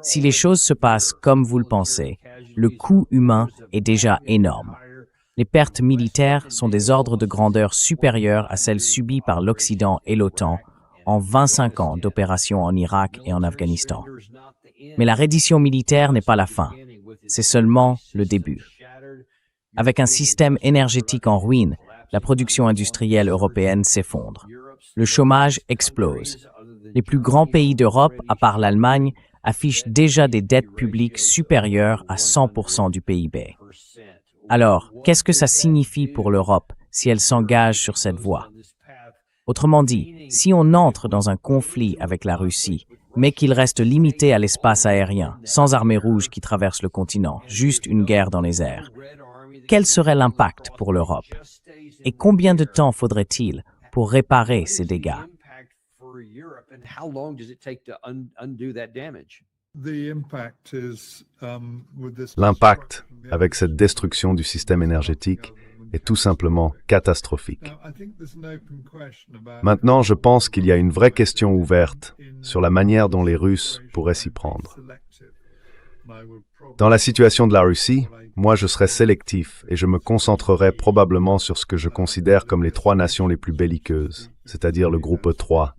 si les choses se passent comme vous le pensez, le coût humain est déjà énorme. Les pertes militaires sont des ordres de grandeur supérieurs à celles subies par l'Occident et l'OTAN en 25 ans d'opérations en Irak et en Afghanistan. Mais la reddition militaire n'est pas la fin, c'est seulement le début. Avec un système énergétique en ruine, la production industrielle européenne s'effondre. Le chômage explose. Les plus grands pays d'Europe, à part l'Allemagne, affichent déjà des dettes publiques supérieures à 100% du PIB. Alors, qu'est-ce que ça signifie pour l'Europe si elle s'engage sur cette voie? Autrement dit, si on entre dans un conflit avec la Russie, mais qu'il reste limité à l'espace aérien, sans armée rouge qui traverse le continent, juste une guerre dans les airs, quel serait l'impact pour l'Europe? Et combien de temps faudrait-il pour réparer ces dégâts? L'impact, avec cette destruction du système énergétique, est tout simplement catastrophique. Maintenant, je pense qu'il y a une vraie question ouverte sur la manière dont les Russes pourraient s'y prendre. Dans la situation de la Russie, moi je serais sélectif et je me concentrerais probablement sur ce que je considère comme les 3 nations les plus belliqueuses, c'est-à-dire le groupe E3,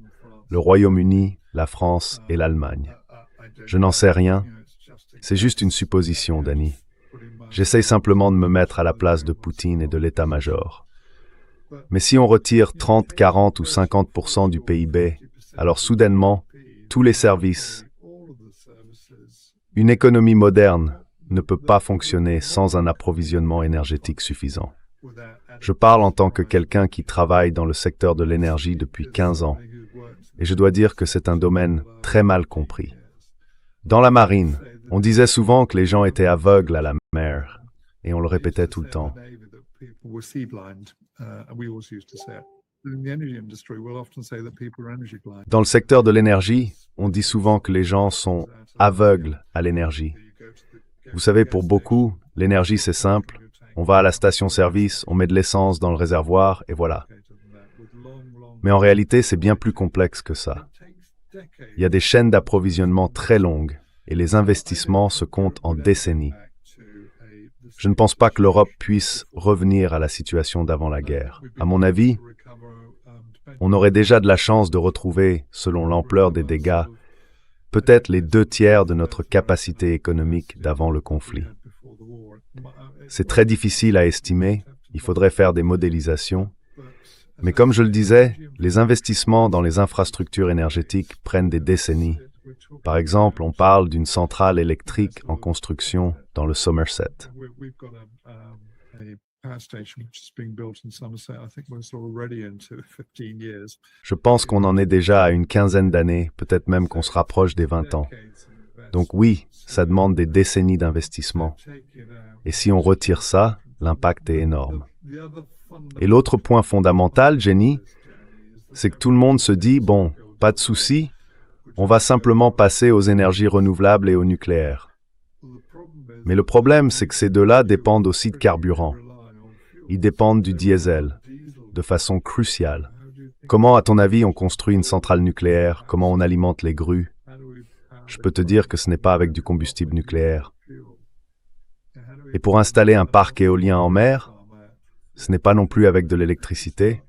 le Royaume-Uni, la France et l'Allemagne. Je n'en sais rien, c'est juste une supposition, Danny. J'essaye simplement de me mettre à la place de Poutine et de l'état-major. Mais si on retire 30, 40 ou 50% du PIB, alors soudainement, tous les services, une économie moderne ne peut pas fonctionner sans un approvisionnement énergétique suffisant. Je parle en tant que quelqu'un qui travaille dans le secteur de l'énergie depuis 15 ans, et je dois dire que c'est un domaine très mal compris. Dans la marine, on disait souvent que les gens étaient aveugles à la mer, et on le répétait tout le temps. Dans le secteur de l'énergie, on dit souvent que les gens sont aveugles à l'énergie. Vous savez, pour beaucoup, l'énergie c'est simple. On va à la station-service, on met de l'essence dans le réservoir, et voilà. Mais en réalité, c'est bien plus complexe que ça. Il y a des chaînes d'approvisionnement très longues, et les investissements se comptent en décennies. Je ne pense pas que l'Europe puisse revenir à la situation d'avant la guerre. À mon avis, on aurait déjà de la chance de retrouver, selon l'ampleur des dégâts, peut-être les 2/3 de notre capacité économique d'avant le conflit. C'est très difficile à estimer, il faudrait faire des modélisations, mais comme je le disais, les investissements dans les infrastructures énergétiques prennent des décennies. Par exemple, on parle d'une centrale électrique en construction dans le Somerset. Je pense qu'on en est déjà à une quinzaine d'années, peut-être même qu'on se rapproche des 20 ans. Donc oui, ça demande des décennies d'investissement. Et si on retire ça, l'impact est énorme. Et l'autre point fondamental, Jenny, c'est que tout le monde se dit, bon, pas de souci, on va simplement passer aux énergies renouvelables et au nucléaire. Mais le problème, c'est que ces deux-là dépendent aussi de carburant. Ils dépendent du diesel, de façon cruciale. Comment, à ton avis, on construit une centrale nucléaire? Comment on alimente les grues? Je peux te dire que ce n'est pas avec du combustible nucléaire. Et pour installer un parc éolien en mer, ce n'est pas non plus avec de l'électricité.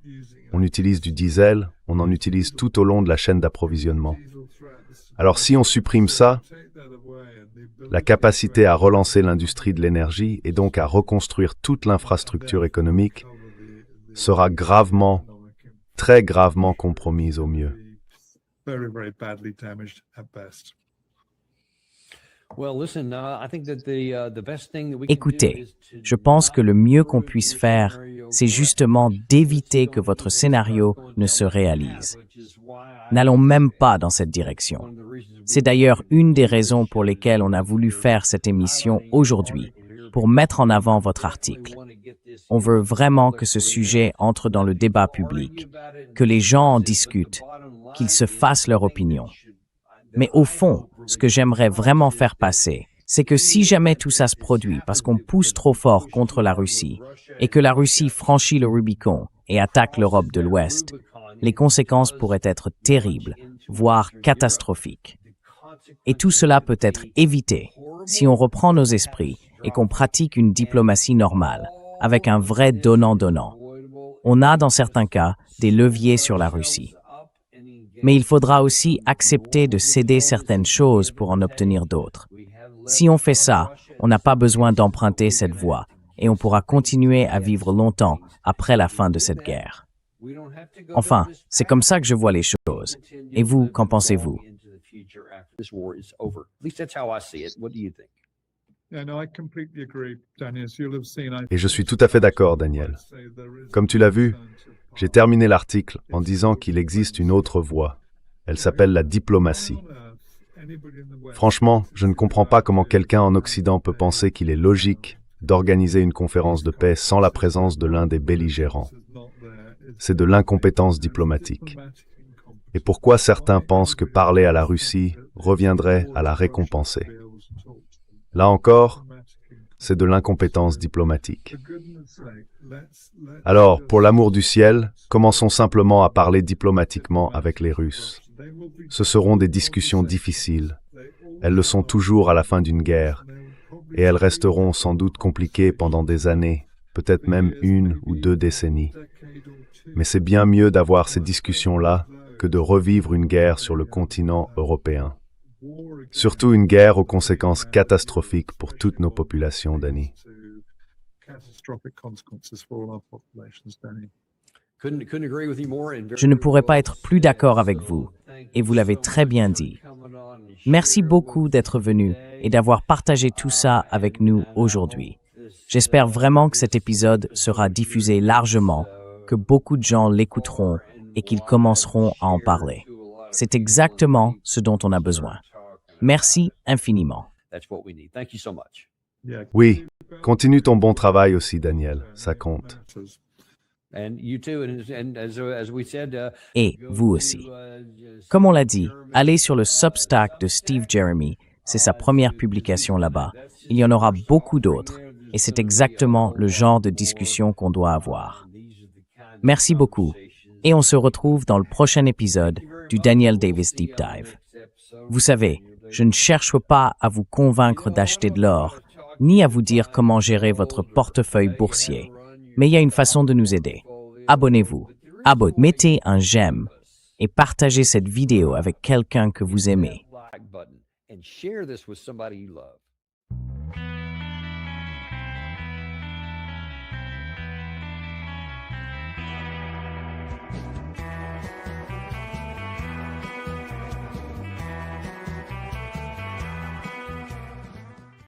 On utilise du diesel, on en utilise tout au long de la chaîne d'approvisionnement. Alors si on supprime ça, la capacité à relancer l'industrie de l'énergie et donc à reconstruire toute l'infrastructure économique sera gravement, très gravement compromise au mieux. Écoutez, je pense que le mieux qu'on puisse faire, c'est justement d'éviter que votre scénario ne se réalise. N'allons même pas dans cette direction. C'est d'ailleurs une des raisons pour lesquelles on a voulu faire cette émission aujourd'hui, pour mettre en avant votre article. On veut vraiment que ce sujet entre dans le débat public, que les gens en discutent, qu'ils se fassent leur opinion. Mais au fond, ce que j'aimerais vraiment faire passer, c'est que si jamais tout ça se produit parce qu'on pousse trop fort contre la Russie et que la Russie franchit le Rubicon et attaque l'Europe de l'Ouest, les conséquences pourraient être terribles, voire catastrophiques. Et tout cela peut être évité si on reprend nos esprits et qu'on pratique une diplomatie normale, avec un vrai donnant-donnant. On a, dans certains cas, des leviers sur la Russie. Mais il faudra aussi accepter de céder certaines choses pour en obtenir d'autres. Si on fait ça, on n'a pas besoin d'emprunter cette voie et on pourra continuer à vivre longtemps après la fin de cette guerre. Enfin, c'est comme ça que je vois les choses. Et vous, qu'en pensez-vous? Et je suis tout à fait d'accord, Daniel. Comme tu l'as vu, j'ai terminé l'article en disant qu'il existe une autre voie. Elle s'appelle la diplomatie. Franchement, je ne comprends pas comment quelqu'un en Occident peut penser qu'il est logique d'organiser une conférence de paix sans la présence de l'un des belligérants. C'est de l'incompétence diplomatique. Et pourquoi certains pensent que parler à la Russie reviendrait à la récompenser? Là encore, c'est de l'incompétence diplomatique. Alors, pour l'amour du ciel, commençons simplement à parler diplomatiquement avec les Russes. Ce seront des discussions difficiles. Elles le sont toujours à la fin d'une guerre, et elles resteront sans doute compliquées pendant des années, peut-être même 1 ou 2 décennies. Mais c'est bien mieux d'avoir ces discussions-là que de revivre une guerre sur le continent européen. Surtout une guerre aux conséquences catastrophiques pour toutes nos populations, Danny. Je ne pourrais pas être plus d'accord avec vous, et vous l'avez très bien dit. Merci beaucoup d'être venu et d'avoir partagé tout ça avec nous aujourd'hui. J'espère vraiment que cet épisode sera diffusé largement, que beaucoup de gens l'écouteront et qu'ils commenceront à en parler. C'est exactement ce dont on a besoin. Merci infiniment. Oui, continue ton bon travail aussi, Daniel. Ça compte. Et vous aussi. Comme on l'a dit, allez sur le Substack de Steve Jeremy. C'est sa première publication là-bas. Il y en aura beaucoup d'autres. Et c'est exactement le genre de discussion qu'on doit avoir. Merci beaucoup. Et on se retrouve dans le prochain épisode du Daniel Davis Deep Dive. Vous savez, je ne cherche pas à vous convaincre d'acheter de l'or, ni à vous dire comment gérer votre portefeuille boursier, mais il y a une façon de nous aider. Abonnez-vous, mettez un j'aime et partagez cette vidéo avec quelqu'un que vous aimez.